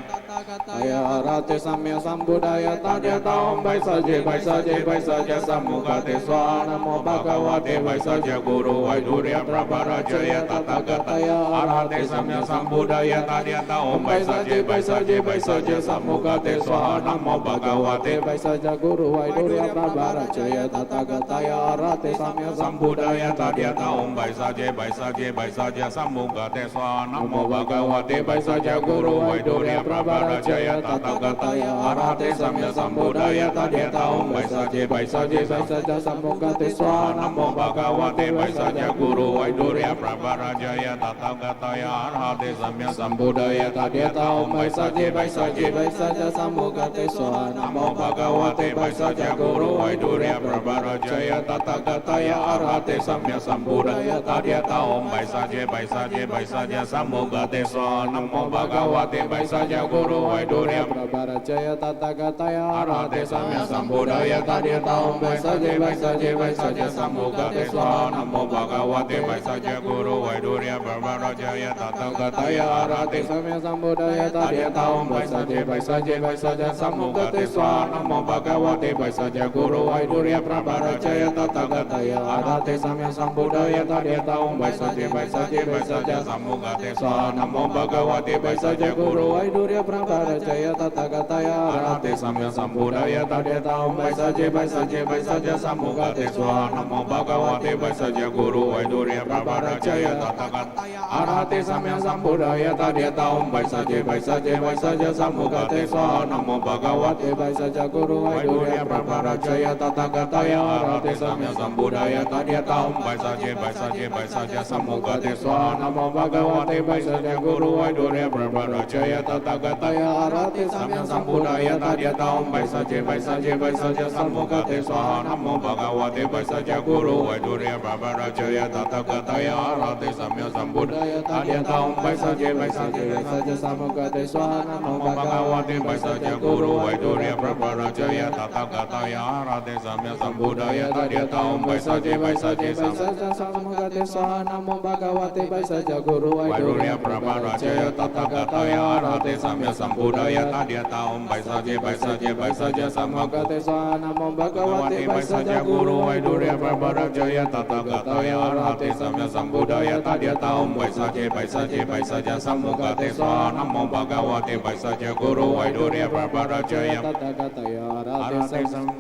Arhate Samya Sambuddhaya Tadyata Om Bhaisajya Bhaisajya Bhaisajya Samogate Swaha Namo Bhagavate Bhaisajyaguru Vaidurya Prabharacaya Tathagata Arhate Samya Sambuddhaya Tadyata Om Bhaisajya Bhaisajya Bhaisajya Samogate Swaha Namo Bhagavate Bhaisajyaguru Vaidurya Prabharacaya Tathagata Arhate Samya Sambuddhaya Tadyata Om Bhaisajya Bhaisajya Bhaisajya Samogate Swaha Namo Bhagavate Bhaisajyaguru Vaidurya Prabharacaya Tathagata Arhate Samya Sambuddhaya Tadyata Om Bhaisajya Bhaisajya Bhaisajya Samogate Swaha Namo Bhagavate Bhaisajyaguru Vaidurya Prabharacaya Tathagata Arhate Samya Sambuddhaya Tadyata Om Bhaisajya Bhaisajya Bhaisajya Samogate Swaha Namo Bhagavate Bhaisajyaguru Vaidurya Prabharacaya Tathagata Arhate Samya Sambuddhaya Tadyata Om Bhaisajya Bhaisajya Bhaisajya Samogate Swaha Namo Bhagavate Bhaisajyaguru Vaidurya Prabharacaya Tathagata Arhate Samya Sambuddhaya Tadyata Om Bhaisajya Bhaisajya Bhaisajya Samogate Swaha Namo Bhagavate Bhaisajyaguru Vaidurya Prabharacaya Tathagata Arhate Samya Sambuddhaya Tadyata Om Bhaisajya Bhaisajya Bhaisajya Samogate Swaha Namo Bhagavate Bhaisajyaguru Vaidurya Prabharacaya Tathagata Arhate Samya Sambuddhaya Tadyata Om Bhaisajya Bhaisajya Bhaisajya Samogate Swaha Namo Bhagavate Bhaisajyaguru Vaidurya Prabharacaya Tathagata Arhate Samya Sambuddhaya Tadyata Om Bhaisajya Bhaisajya Bhaisajya Samogate Swaha Namo Bhagavate Bhaisajyaguru Vaidurya Prabharacaya Tathagata Arhate Samya Sambuddhaya Tadyata Om Bhaisajya Bhaisajya Bhaisajya Samogate Swaha Namo Bhagavate Bhaisajyaguru Vaidurya Prabharacaya Tathagata Arhate Samya Sambuddhaya Tadyata Om Bhaisajya Bhaisajya Bhaisajya Samogate Swaha Namo Bhagavate Bhaisajyaguru Vaidurya Prabharacaya Tathagata Arhate Samya Sambuddhaya Tadyata Om Bhaisajya Bhaisajya Bhaisajya Samogate Swaha Namo Bhagavate Bhaisajyaguru Vaidurya Prabharacaya Tathagata Arhate Samya Sambuddhaya Tadyata Om Bhaisajya Bhaisajya Bhaisajya Samogate Swaha Namo Bhagavate Vaisatyaguru Vaidurya Prabharajaya Tathāgataya Arahate Samya Sambuddhaya Tadhyata Om Vaisaje Vaisaje Samukate Swaha Namo Bhagavate Vaisatyaguru Vaidurya Prabharajaya Tathāgataya Arahate Samya Sambuddhaya Tadhyata Om Vaisaje Vaisaje Vaisaje Samukate Swaha Namo Bhagavate Vaisatyaguru Vaidurya Prabharajaya Tathāgataya Arahate Samya Sambuddhaya Tadhyata Om Vaisaje Vaisaje Vaisaje Samukate Swaha Namo Bhagavate Vaisatyaguru Vaidurya Prabharajaya Tathāgataya Arahate Samya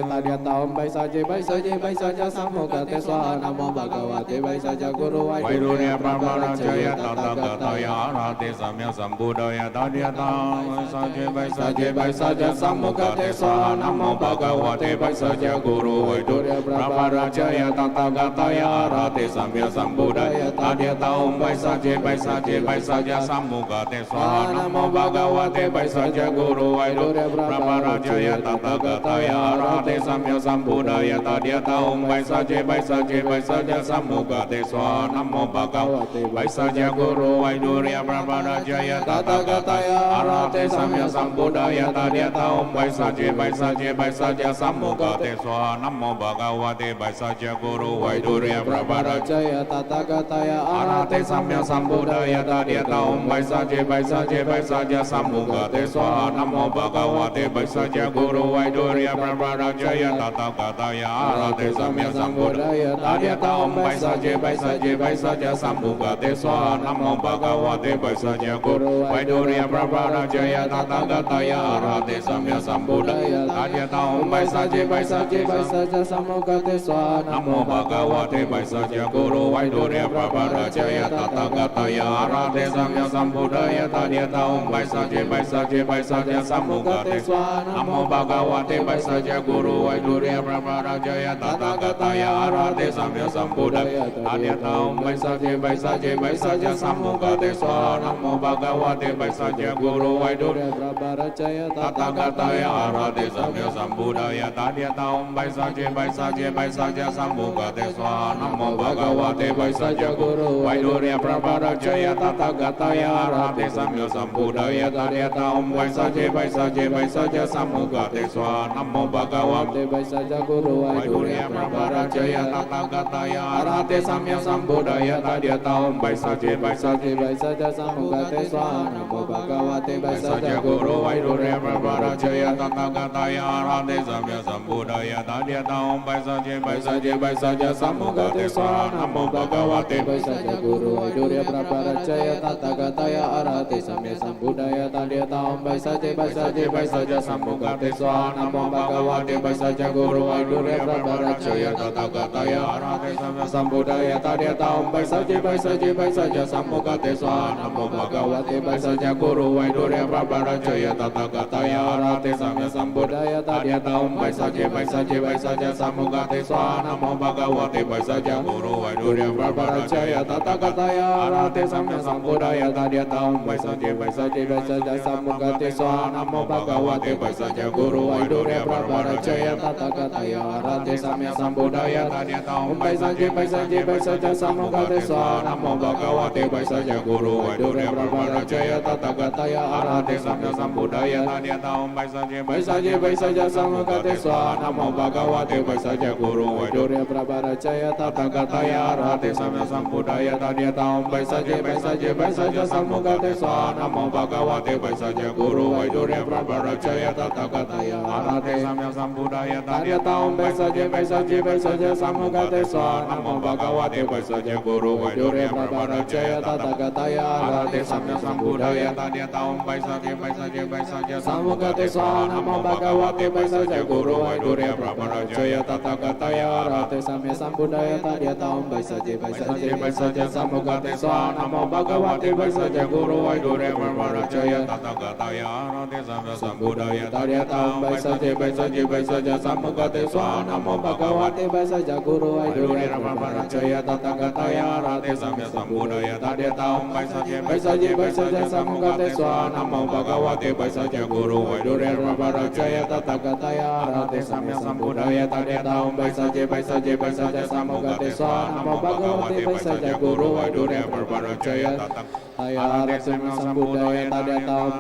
Tadhyata Om Vaisaje Vaisaje Vaisaje Samukate Swaha Namo Bhagavate Vaisatyaguru Vaidurya Prabharajaya Tathāgataya Arahate Samya Sambuddhaya Tadhyata Vaisaje Vaisaje Vaisaje Samukate Swaha Namo Bhagavate Vaisatyaguru Vaidurya Prabharajaya Tathāgataya Arahate Samya Sambuddhaya Tadhyata Om Vaisaje Vaisaje Vaisaje Samukate Swaha Namo Bhagavate Vaisatyaguru Vaidurya Prabharajaya Tathāgataya Arahate Samya Sambuddhaya Tadhyata Om Vaisaje Vaisaje Vaisaje Samukate Swaha Namo Bhagavate Vaisatyaguru Vaidurya Prabharajaya Tathāgataya Arahate Samya Sambuddhaya Tadhyata Om Vaisaje Vaisaje Vaisaje Samukate Swaha Namo Bhagavate Vaisatyaguru Vaidurya Prabharajaya Tathāgataya Arahate Samya Sambuddhaya Tadhyata Om Vaisaje Vaisaje Vaisaje Samukate Swaha Namo Bhagavate Vaisatyaguru Vaidurya Prabharajaya Tathāgataya Arahate Samya Sambuddhaya Tadhyata Om Vaisaje Vaisaje Vaisaje Samukate Swaha Namo Bhagavate Vaisatyaguru Vaidurya Prabharajaya Tathāgataya Arahate Samya Sambuddhaya Tadhyata Om Vaisaje Vaisaje Vaisaje Samukate Swaha Namo Bhagavate Vaisatyaguru Vaidurya Prabharajaya Tathāgataya Arahate Samya Sambuddhaya Tadhyata Om Vaisaje Vaisaje Vaisaje Samukate Swaha Namo Bhagavate Vaisatyaguru Vaidurya Prabharajaya Tathāgataya Arahate Samya Sambuddhaya Tadhyata Om Vaisaje Vaisaje Vaisaje Samukate Swaha Namo Bhagavate Vaisatyaguru Vaidurya Prabharajaya Tathāgataya Arahate Samya Sambuddhaya Tadhyata Om Vaisaje Vaisaje Vaisaje Samukate Swaha Namo Bhagavate Vaisatyaguru Vaidurya Prabharajaya Tathāgataya Arahate Samya Sambuddhaya Tadhyata Om Vaisaje Vaisaje Vaisaje Samukate Swaha Namo Bhagavate Vaisatyaguru Vaidurya Prabharajaya Tathāgataya Arahate Samya Sambuddhaya Tadhyata Om Vaisaje Vaisaje Vaisaje Samukate Swaha Namo Bhagavate Vaisatyaguru Vaidurya Prabharajaya Tathāgataya Arahate Samya Sambuddhaya Tadhyata Om Vaisaje Vaisaje Vaisaje Samukate Swaha Namo Bhagavate Vaisatyaguru Vaidurya Prabharajaya Tathāgataya Arahate Samya Sambuddhaya Tadhyata Om Vaisaje Vaisaje Vaisaje Samukate Swaha Namo Bhagavate Vaisatyaguru Vaidurya Prabharajaya Tathāgataya Arahate Samya Sambuddhaya Tadhyata Om Vaisaje Vaisaje Vaisaje Samukate Swaha Namo Bhagavate Vaisatyaguru Vaidurya Prabharajaya Tathāgataya Arahate Samya Sambuddhaya Tadhyata Om Vaisaje Vaisaje Vaisaje Samukate Swaha Namo Bhagavate Vaisatyaguru Vaidurya Prabharajaya Tathāgataya Arahate Samya Sambuddhaya Tadhyata Om Vaisaje Vaisaje Vaisaje Samukate Swaha Namo Bhagavate Vaisatyaguru Vaidurya Prabharajaya Tathāgataya Arahate Samya Sambuddhaya Tadhyata Om Vaisaje Vaisaje Vaisaje Samukate Swaha Namo Bhagavate Vaisatyaguru Vaidurya Prabharajaya Tathāgataya Arahate Samya Sambuddhaya Tadhyata Om Vaisaje Vaisaje Vaisaje Samukate Swaha Namo Bhagavate Vaisatyaguru Vaidurya Prabharajaya Tathāgataya Arahate Samya Sambuddhaya Tadhyata Om Vaisaje Vaisaje Vaisaje Samukate Swaha Namo Bhagavate Vaisatyaguru Vaidurya Prabharajaya Tathāgataya Arahate Samya Sambuddhaya Tadhyata Om Vaisaje Vaisaje Vaisaje Samukate Swaha Namo Bhagavate Vaisatyaguru Vaidurya Prabharajaya Tathāgataya Arahate Samya Sambuddhaya Tadhyata Om Vaisaje Vaisaje Vaisaje Samukate Swaha Namo Bhagavate Vaisatyaguru Vaidurya Prabharajaya Tathāgataya Arahate Samya Sambuddhaya Tadhyata Om Vaisaje Vaisaje Vaisaje Samukate Swaha Namo Bhagavate Vaisatyaguru Vaidurya Prabharajaya Tathāgataya Arahate Samya Sambuddhaya Tadhyata Om Vaisaje Vaisaje Vaisaje Samukate Swaha Namo Bhagavate Vaisatyaguru Vaidurya Prabharajaya Tathāgataya Arahate Samya Sambuddhaya Tadhyata Om Vaisaje Vaisaje Vaisaje Samukate Swaha Namo Bhagavate Vaisatyaguru Vaidurya Prabharajaya Tathāgataya Arahate Samya Sambuddhaya Tadhyata Om Vaisaje Vaisaje Vaisaje Samukate Swaha Namo Bhagavate Vaisatyaguru Vaidurya Prabharajaya Tathāgataya Arahate Samya Sambuddhaya Tadeta Om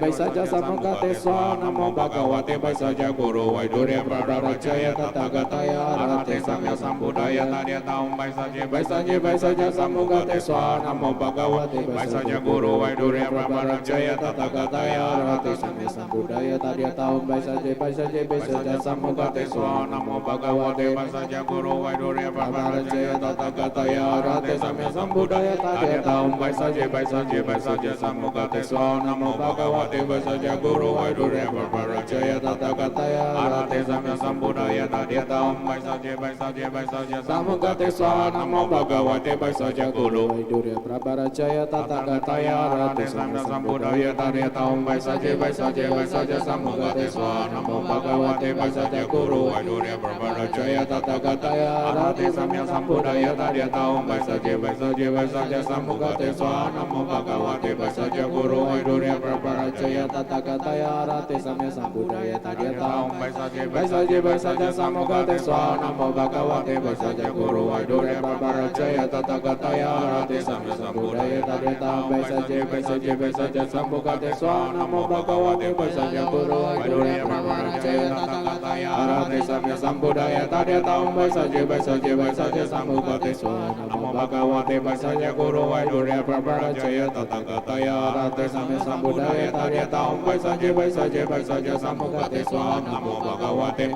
Baisaja Samukate Swa Namo Bhagavate Bhaisajyaguru Vaidurya Prabaracaya Tathagata Arhate Samya Sambuddhaya Tadeta Om Baisaja Samukate Swa Namo Bhagavate Bhaisajyaguru Vaidurya Prabaracaya Tathagata Arhate Samya Sambuddhaya Tadeta Om Baisaja Samukate Swa Namo Bhagavate Bhaisajyaguru Vaidurya Prabaracaya Tathagata Arhate Samya Sambuddhaya Tadeta Om Baisaja Samukate Swa Namo Bhagavate Bhaisajyaguru Vaidurya Prabaracaya Tathagata Arhate Samya Sambuddhaya Tadeta Om Baisaja Samukate Swa Namo Bhagavate Bhaisajyaguru Vaidurya Prabaracaya Tathagata Arhate Samya Sambuddhaya Tadeta Om Baisaja Samukate Swa Namo Bhagavate Bhaisajyaguru Vaidurya Prabaracaya Tathagata Arhate Samya Sambuddhaya Tadeta Om Baisaja Samukate Swa Namo Bhagavate Bhaisajyaguru Vaidurya Prabaracaya Tathagata Arhate Samya Sambuddhaya Tadeta Om Baisaja Samukate Swa Namo Bhagavate Bhaisajyaguru Vaidurya Prabaracaya Tathagata Arhate Samya Sambuddhaya Tadeta Om Baisaja Samukate Swa Namo Bhagavate Bhaisajyaguru Vaidurya Prabaracaya Tathagata Arhate Samya Sambuddhaya Tadeta Om Baisaja Samukate Swa Namo Bhagavate Bhaisajyaguru Vaidurya Prabaracaya Tathagata Arhate Samya Sambuddhaya Tadeta Om Baisaja Samukate Swa Namo Bhagavate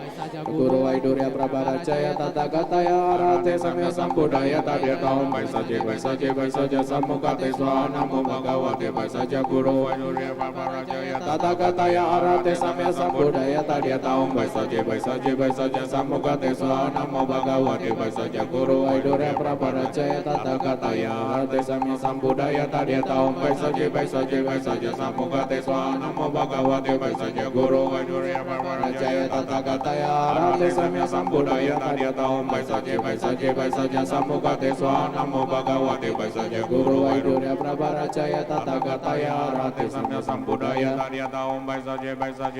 Guru Vaidurya Prabaracaya Tathagata Arhate Samya Sambuddhaya Tadeta Om Baisaja Samukate Swa Namo Bhagavate Bhaisajyaguru Vaidurya Prabaracaya Tathagata Arhate Samya Sambuddhaya Tadeta Om Baisaja Samukate Swa Namo Bhagavate Bhaisajyaguru Vaidurya Prabaracaya Tathagata Arhate Samya Sambuddhaya Tadeta Om Baisaja Samukate Swa Namo Bhagavate Bhaisajyaguru Vaidurya Prabaracaya Tathagata Arhate Samya Sambuddhaya Tadeta Om Baisaja Samukate Swa Namo Bhagavate Bhaisajyaguru Vaidurya Prabaracaya Tathagata Arhate Samya Sambuddhaya Tadeta Om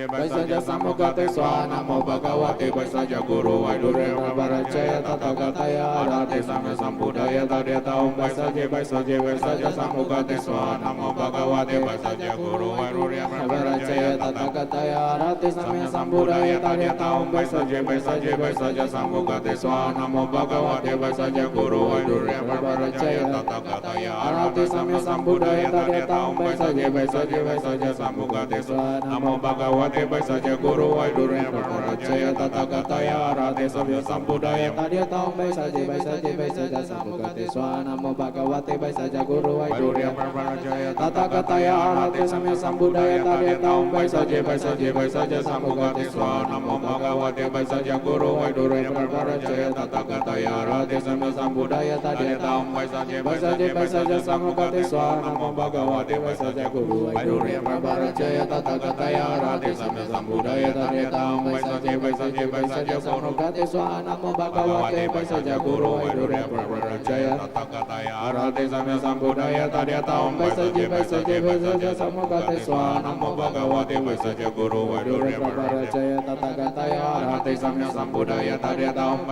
Baisaja Samukate Swa Namo Bhagavate Bhaisajyaguru Vaidurya Prabaracaya Tathagata Arhate Samya Sambuddhaya Tadeta Om Baisaja Samukate Swa Namo Bhagavate Bhaisajyaguru Vaidurya Prabaracaya Tathagata Arhate Samya Sambuddhaya Tadeta Om Baisaja Samukate Swa Namo Bhagavate Bhaisajyaguru Vaidurya Prabaracaya Tathagata Arhate Samya Sambuddhaya Tadeta Om Baisaja Samukate Swa Namo Bhagavate Bhaisajyaguru Vaidurya Prabaracaya Tathagata Arhate Samya Sambuddhaya Tadeta Om Baisaja Samukate Swa Namo Bhagavate Bhaisajyaguru Vaidurya Prabaracaya Tathagata Arhate Samya Sambuddhaya Tadeta Om Baisaja Samukate Swa Namo Bhagavate Bhaisajyaguru Vaidurya Prabaracaya Tathagata Arhate Samya Sambuddhaya Tadeta Om Baisaja Samukate Swa Namo Bhagavate Bhaisajyaguru Vaidurya Prabaracaya Tathagata Arhate Samya Sambuddhaya Tadeta Om Baisaja Samukate Swa Namo Bhagavate Bhaisajyaguru Vaidurya Prabaracaya Tathagata Arhate Samya Sambuddhaya Tadeta Om Baisaja Samukate Swa Namo Bhagavate Bhaisajyaguru Vaidurya Prabaracaya Tathagata Arhate Samya Sambuddhaya Tadeta Om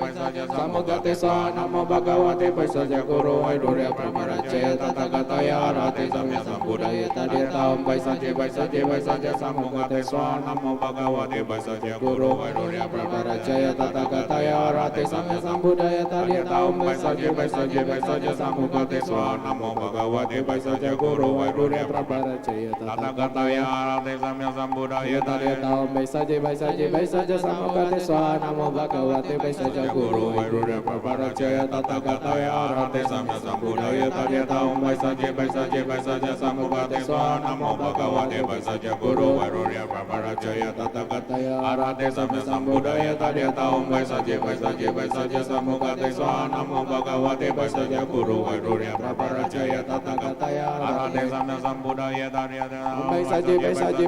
Baisaja Samukate Swa Namo Bhagavate Bhaisajyaguru Vaidurya Prabaracaya Tathagata Arhate Samya Sambuddhaya Tadeta Om Baisaja Samukate Swa Namo Bhagavate Bhaisajyaguru Vaidurya Prabaracaya Tathagata Arhate Samya Sambuddhaya Tadeta Om Baisaja Samukate Swa Namo Bhagavate Bhaisajyaguru Vaidurya Prabaracaya Tathagata Arhate Samya Sambuddhaya Tadeta Om Baisaja Samukate Swa Namo Bhagavate Bhaisajyaguru Vaidurya Prabaracaya Tathagata Arhate Samya Sambuddhaya Tadeta Om Baisaja Samukate Swa Namo Bhagavate Bhaisajyaguru Vaidurya Prabaracaya Tathagata Arhate Samya Sambuddhaya Tadeta Om Baisaja Samukate Swa Namo Bhagavate Bhaisajyaguru Vaidurya Prabaracaya Tathagata Arhate Samya Sambuddhaya Tadeta Om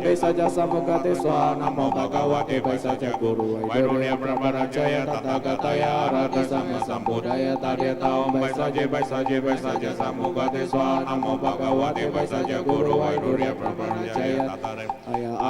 Baisaja Samukate Swa Namo Bhagavate Bhaisajyaguru Vaidurya Prabaracaya Tathagata Arhate Samya Sambuddhaya Tadeta Om Baisaja Samukate Swa Namo Bhagavate Bhaisajyaguru Vaidurya Prabaracaya Tathagata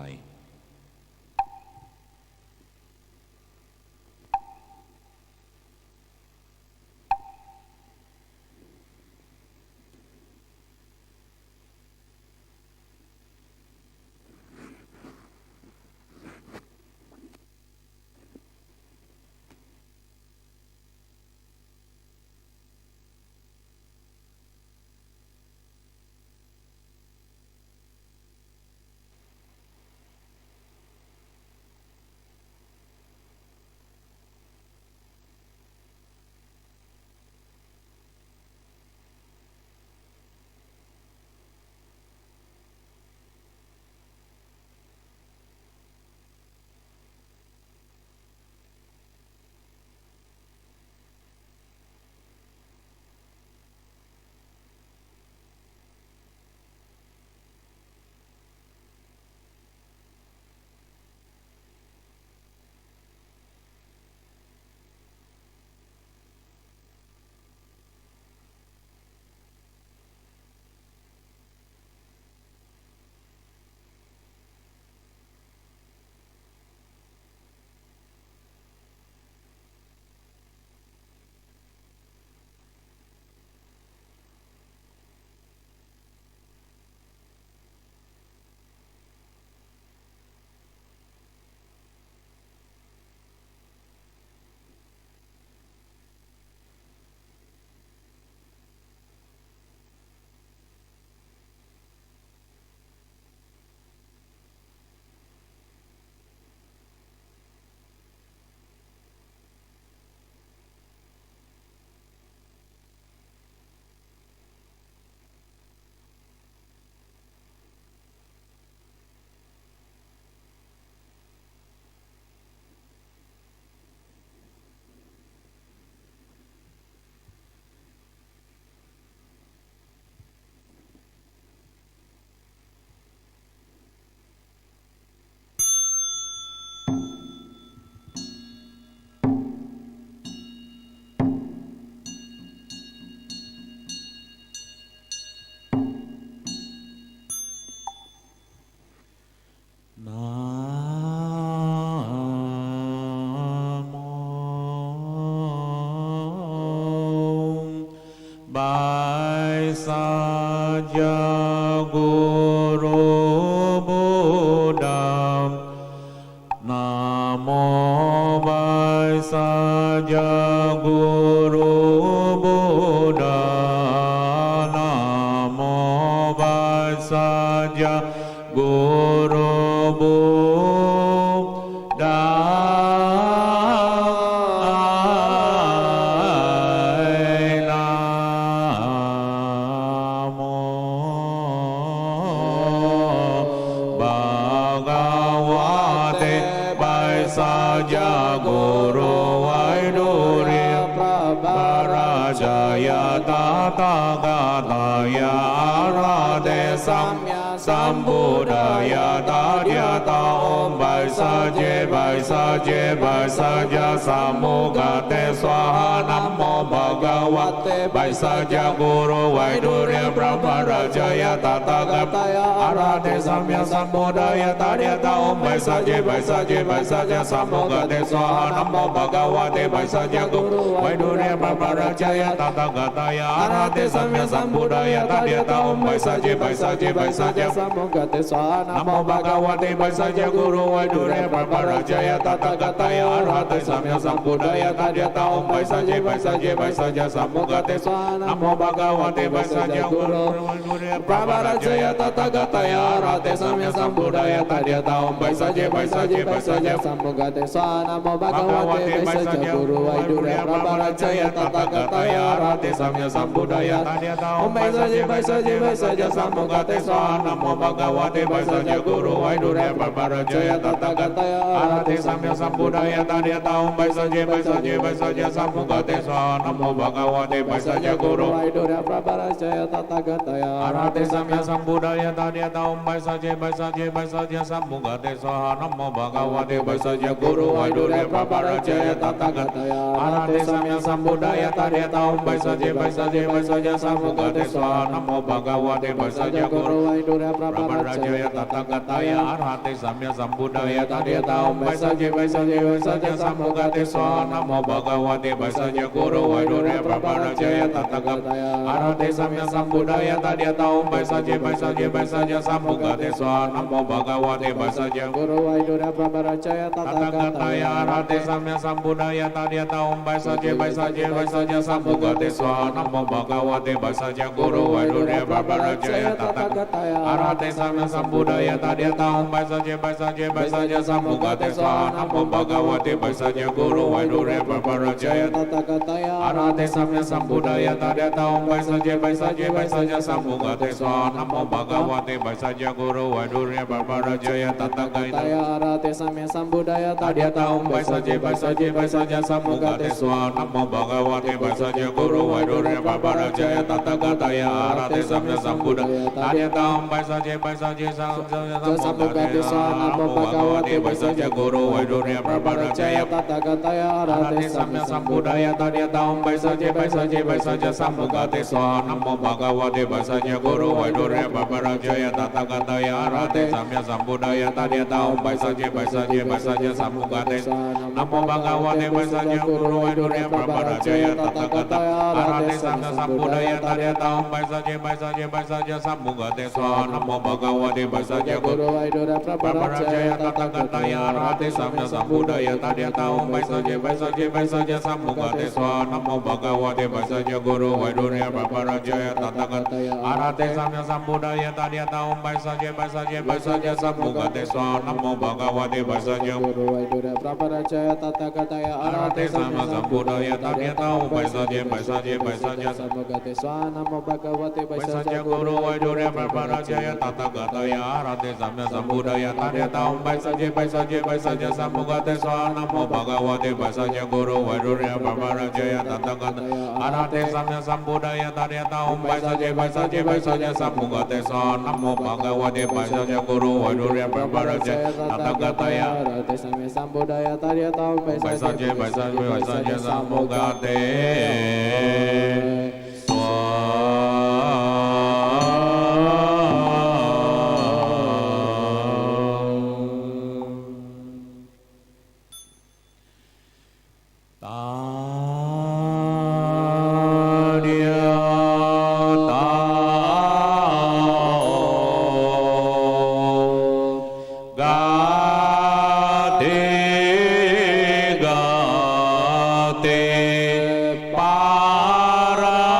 ไร Bhaisajyaguru Buddha Namo Bhaisajyaguru Buddha Namo Bhaisajyaguru Buddha Bhaisajyaguru Vaidurya Prabarajaya Tathāgataya Arhate Sambuddhaya Tadyata Om Bhaisajya Bhaisajya Bhaisajya Samukate Swaha Namo Bhagavate Bhaisajyaguru Vaidurya Prabarajaya Tathāgataya Arhate Sambuddhaya Tadyata Om Bhaisajya Bhaisajya Bhaisajya Samukate Swaha Namo Bhagavate Bhaisajyaguru Vaidurya Prabarajaya Tathāgataya Arhate Sambuddhaya Tadyata Om Bhaisajya Bhaisajya Bhaisajya Samukate Swaha Namo Bhagavate Bhaisajyaguru Vaidurya Prabarajaya Tathāgataya Arhate Sambuddhaya Tadyata Om Bhaisajya Bhaisajya Bhaisajya Samukate Swaha Namo Bhagavate Bhaisajyaguru Vaidurya Prabarajaya Tathāgataya Arhate Sambuddhaya Tadyata Om Bhaisajya Bhaisajya Bhaisajya Samukate Swaha Namo Bhagavate Bhaisajyaguru Vaidurya Prabarajaya Tathāgataya Arhate Sambuddhaya Tadyata Om Bhaisajya Bhaisajya Bhaisajya Samukate Swaha Namo Bhagavate Bhaisajyaguru Vaidurya Prabarajaya Tathāgataya Tathagata Arhate Samya Sambuddhaya Tadhyata Om Bhaisajya Sammukate Swaha Namo Bhagavate Bhaisajyaguru Vaidurya Prabharajaya Tathagata Arhate Samya Sambuddhaya Tadhyata Om Bhaisajya Sammukate Swaha Namo Bhagavate Bhaisajyaguru Vaidurya Prabharajaya Tathagata Arhate Samya Sambuddhaya Tadhyata Om Bhaisajya Sammukate Swaha Namo Bhagavate Bhaisajyaguru Vaidurya Prabharajaya Tathagata Arhate Samya Sambuddhaya Tadhyata Om Bhaisajya Sammukate Swaha Namo Bhagavate Bhaisajyaguru Vaidurya Prabharajaya Tathagata Arhate Samya Sambuddhaya Tadhyata Om Bhaisajya Sammukate Swaha Namo Bhagavate Bhaisajyaguru Vaidurya Prabharajaya Tathagata Arhate Samya Sambuddhaya Tadhyata Om Bhaisajya Sammukate Swaha Namo Bhagavate Bhaisajyaguru Vaidurya Prabharajaya Tathagata Arhate Samya Sambuddhaya Tadhyata Om Bhaisajya Sammukate Swaha Namo Bhagavate Bhaisajyaguru Vaidurya Prabharajaya Tathagata Arhate Samya Sambuddhaya Tadhyata Om Bhaisajya Sammukate Swaha Namo Bhagavate Bhaisajyaguru Vaidurya Prabharajaya Tathagata Arhate Samya Sambuddhaya Tadhyata Om Bhaisajya Sammukate Swaha Namo Bhagavate Bhaisajyaguru Vaidurya Prabharajaya Tathagata Arhate Samya Sambuddhaya Tadhyata Om Bhaisajya Sammukate Swaha Namo Bhagavate Bhaisajyaguru Vaidurya Prabharajaya Tathagata Arhate Samya Sambuddhaya Tadhyata Om Bhaisajya Sammukate Swaha Namo Bhagavate Bhaisajyaguru Vaidurya Prabharajaya Tathagata Arhate Samya Sambuddhaya Tadhyata Om Bhaisajya Sammukate Namo Bhagavate Bhaisajyaguru Vaidurya Prabharajaya Tathagata Arhate Samya Sambuddhaya Tadhyata Om Bhaisajya Sammukate Swaha Namo Bhagavate Bhaisajyaguru Vaidurya Prabharajaya Tathagata Arhate Samya Sambuddhaya Tadhyata Om Bhaisajya Sammukate Swaha Namo Bhagavate Bhaisajyaguru Vaidurya Prabharajaya Tathagata Arhate Samya Sambuddhaya Tadhyata Om Bhaisajya Sammukate Swaha Namo Bhagavate Bhaisajyaguru Vaidurya Prabharajaya Tathagata Arhate Samya Sambuddhaya Tadhyata Om Bhaisajya Sammukate Swaha Namo Bhagavate Bhaisajyaguru Vaidurya Prabharajaya Tathagata Arhate Samya Sambuddhaya Tadhyata Om Bhaisajya Sammukate Swaha Namo Bhagavate Bhaisajyaguru Vaidurya Prabharajaya Tathagata Arhate Samya Sambuddhaya Tadhyata Om Bhaisajya Sammukate Swaha Namo Bhagavate Bhaisajyaguru Vaidurya Prabharajaya Tathagata Arhate Samya Sambuddhaya Tadhyata Om Bhaisajya Sammukate Para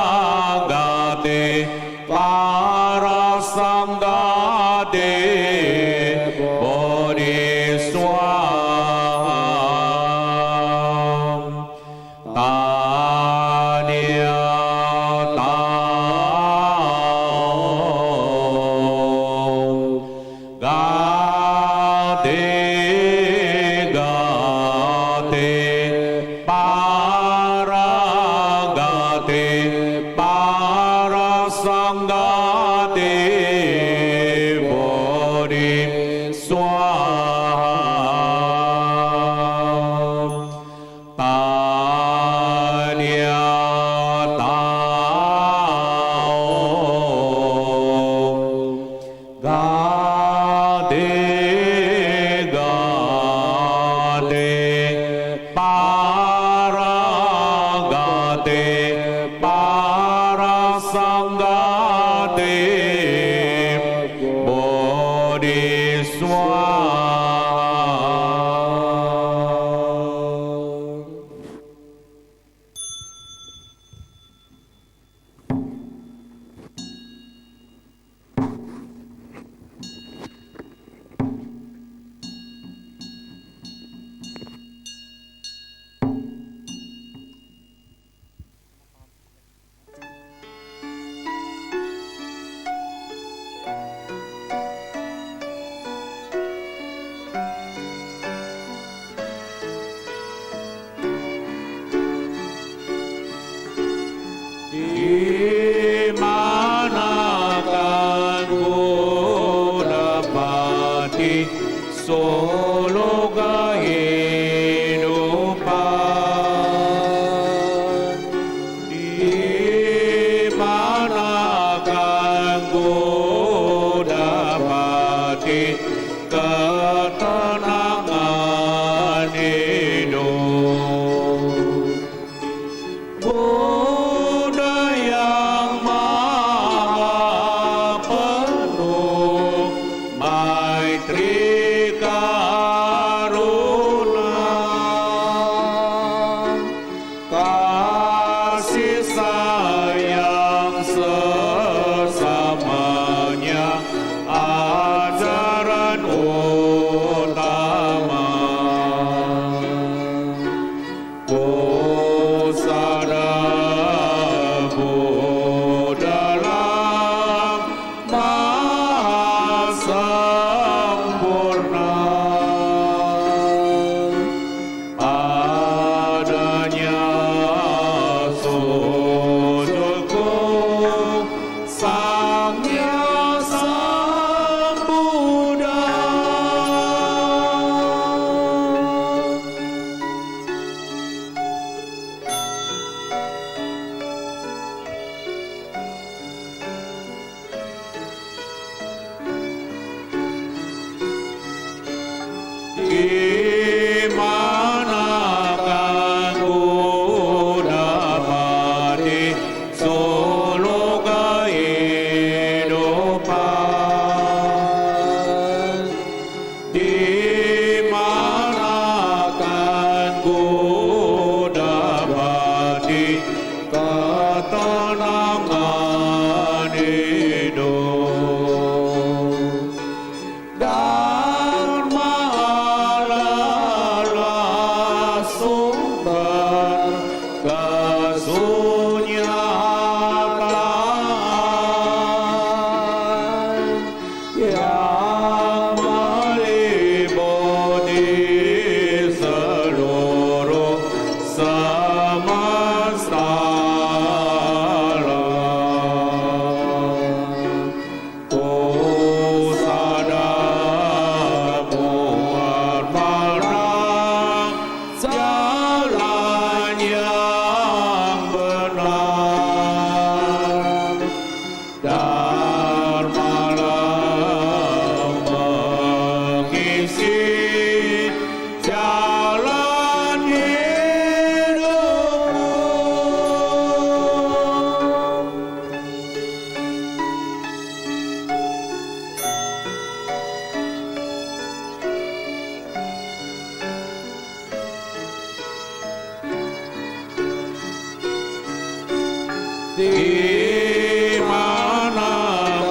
di manakan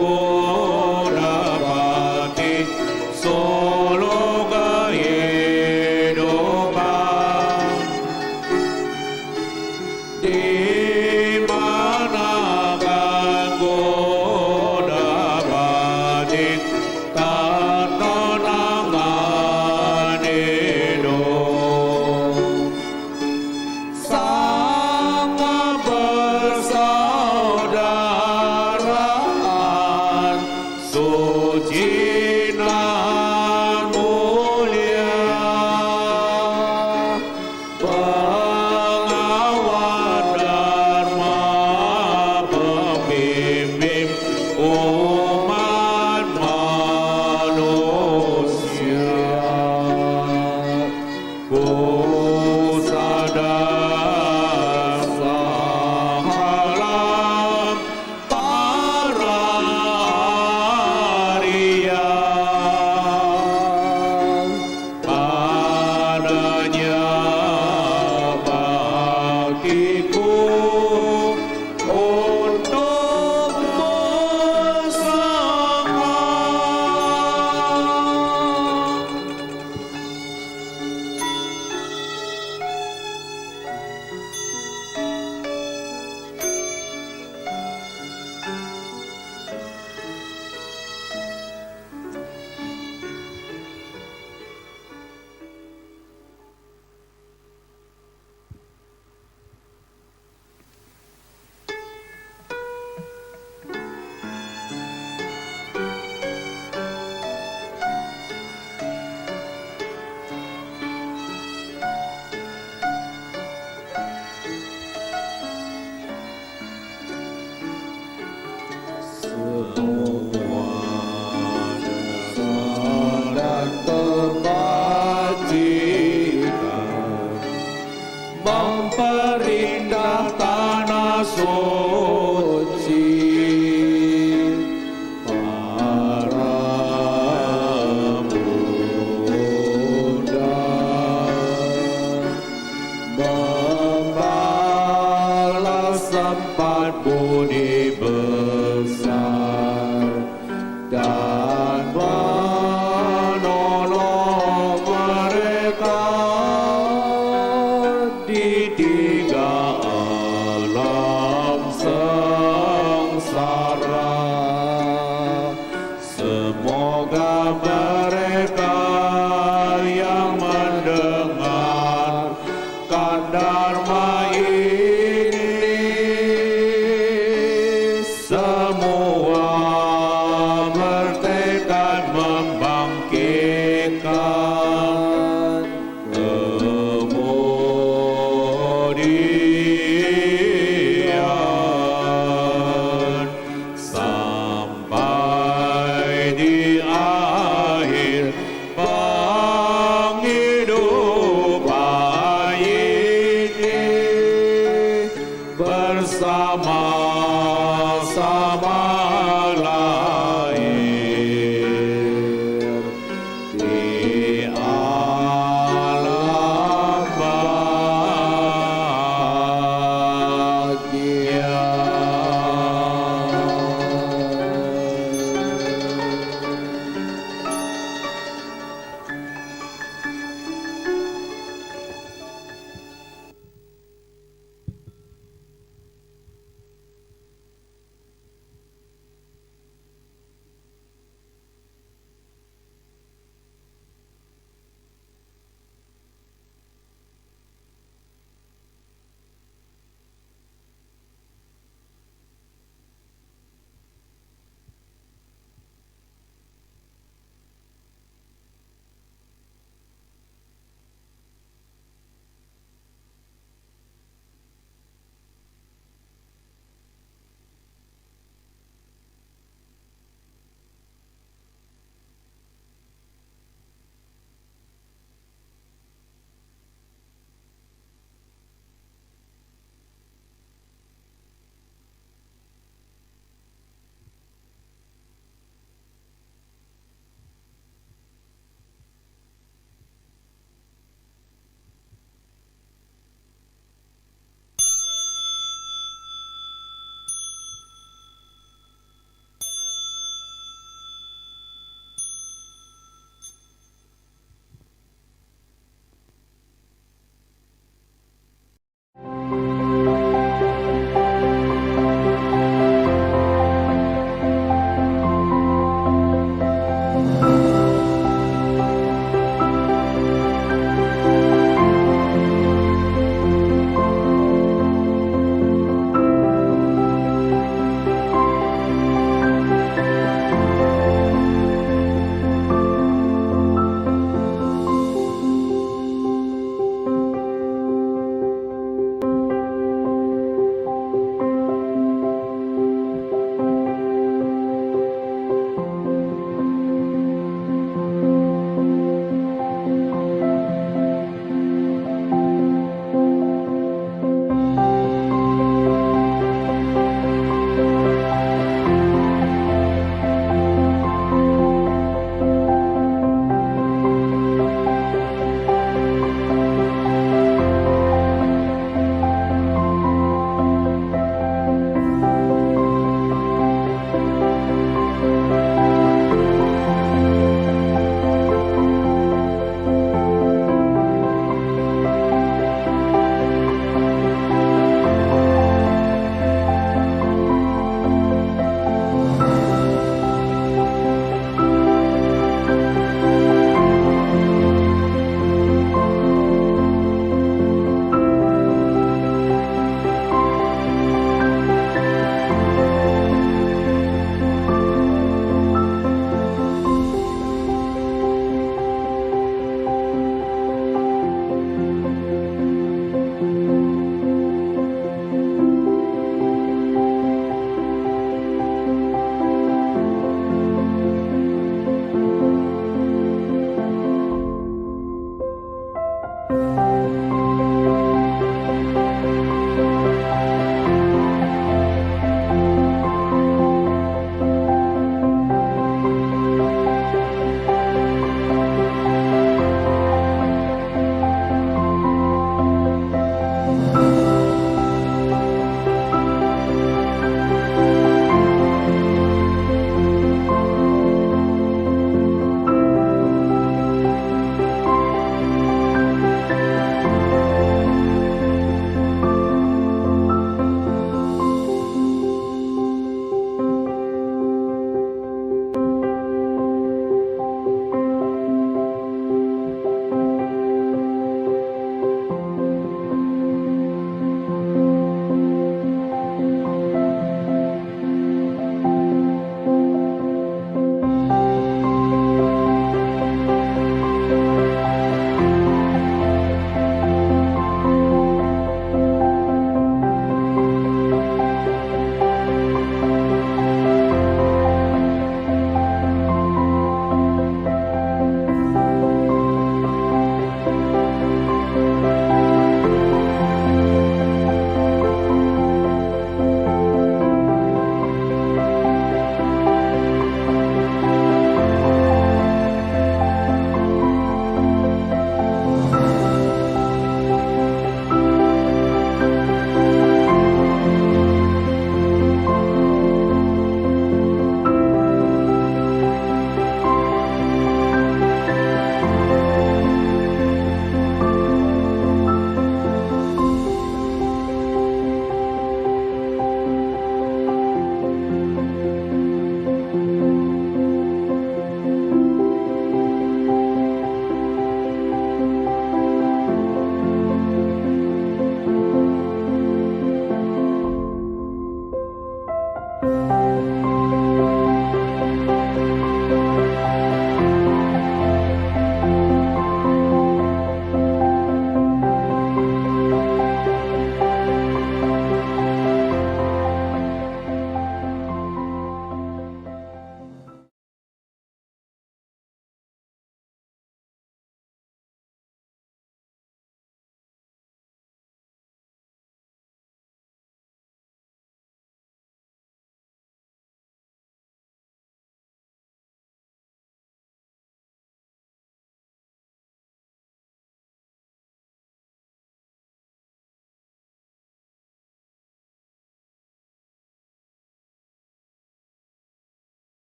ku dapati solo kehidupan, di manakan ku dapati ketenangan hidup. Sangat bersaudaraan, suci nan mulia, pengawan dharma pembimbing umat manusia. Ku sadar sahalam para Arya, padanya baktiku untuk bersama. Dan kebajikan memperindah tanah suci, para Buddha membalas sempat budi besar dan menolong mereka di tiga alam sengsara. Semoga mereka yang mendengarkan dharma ini semua bertekad membangkitkan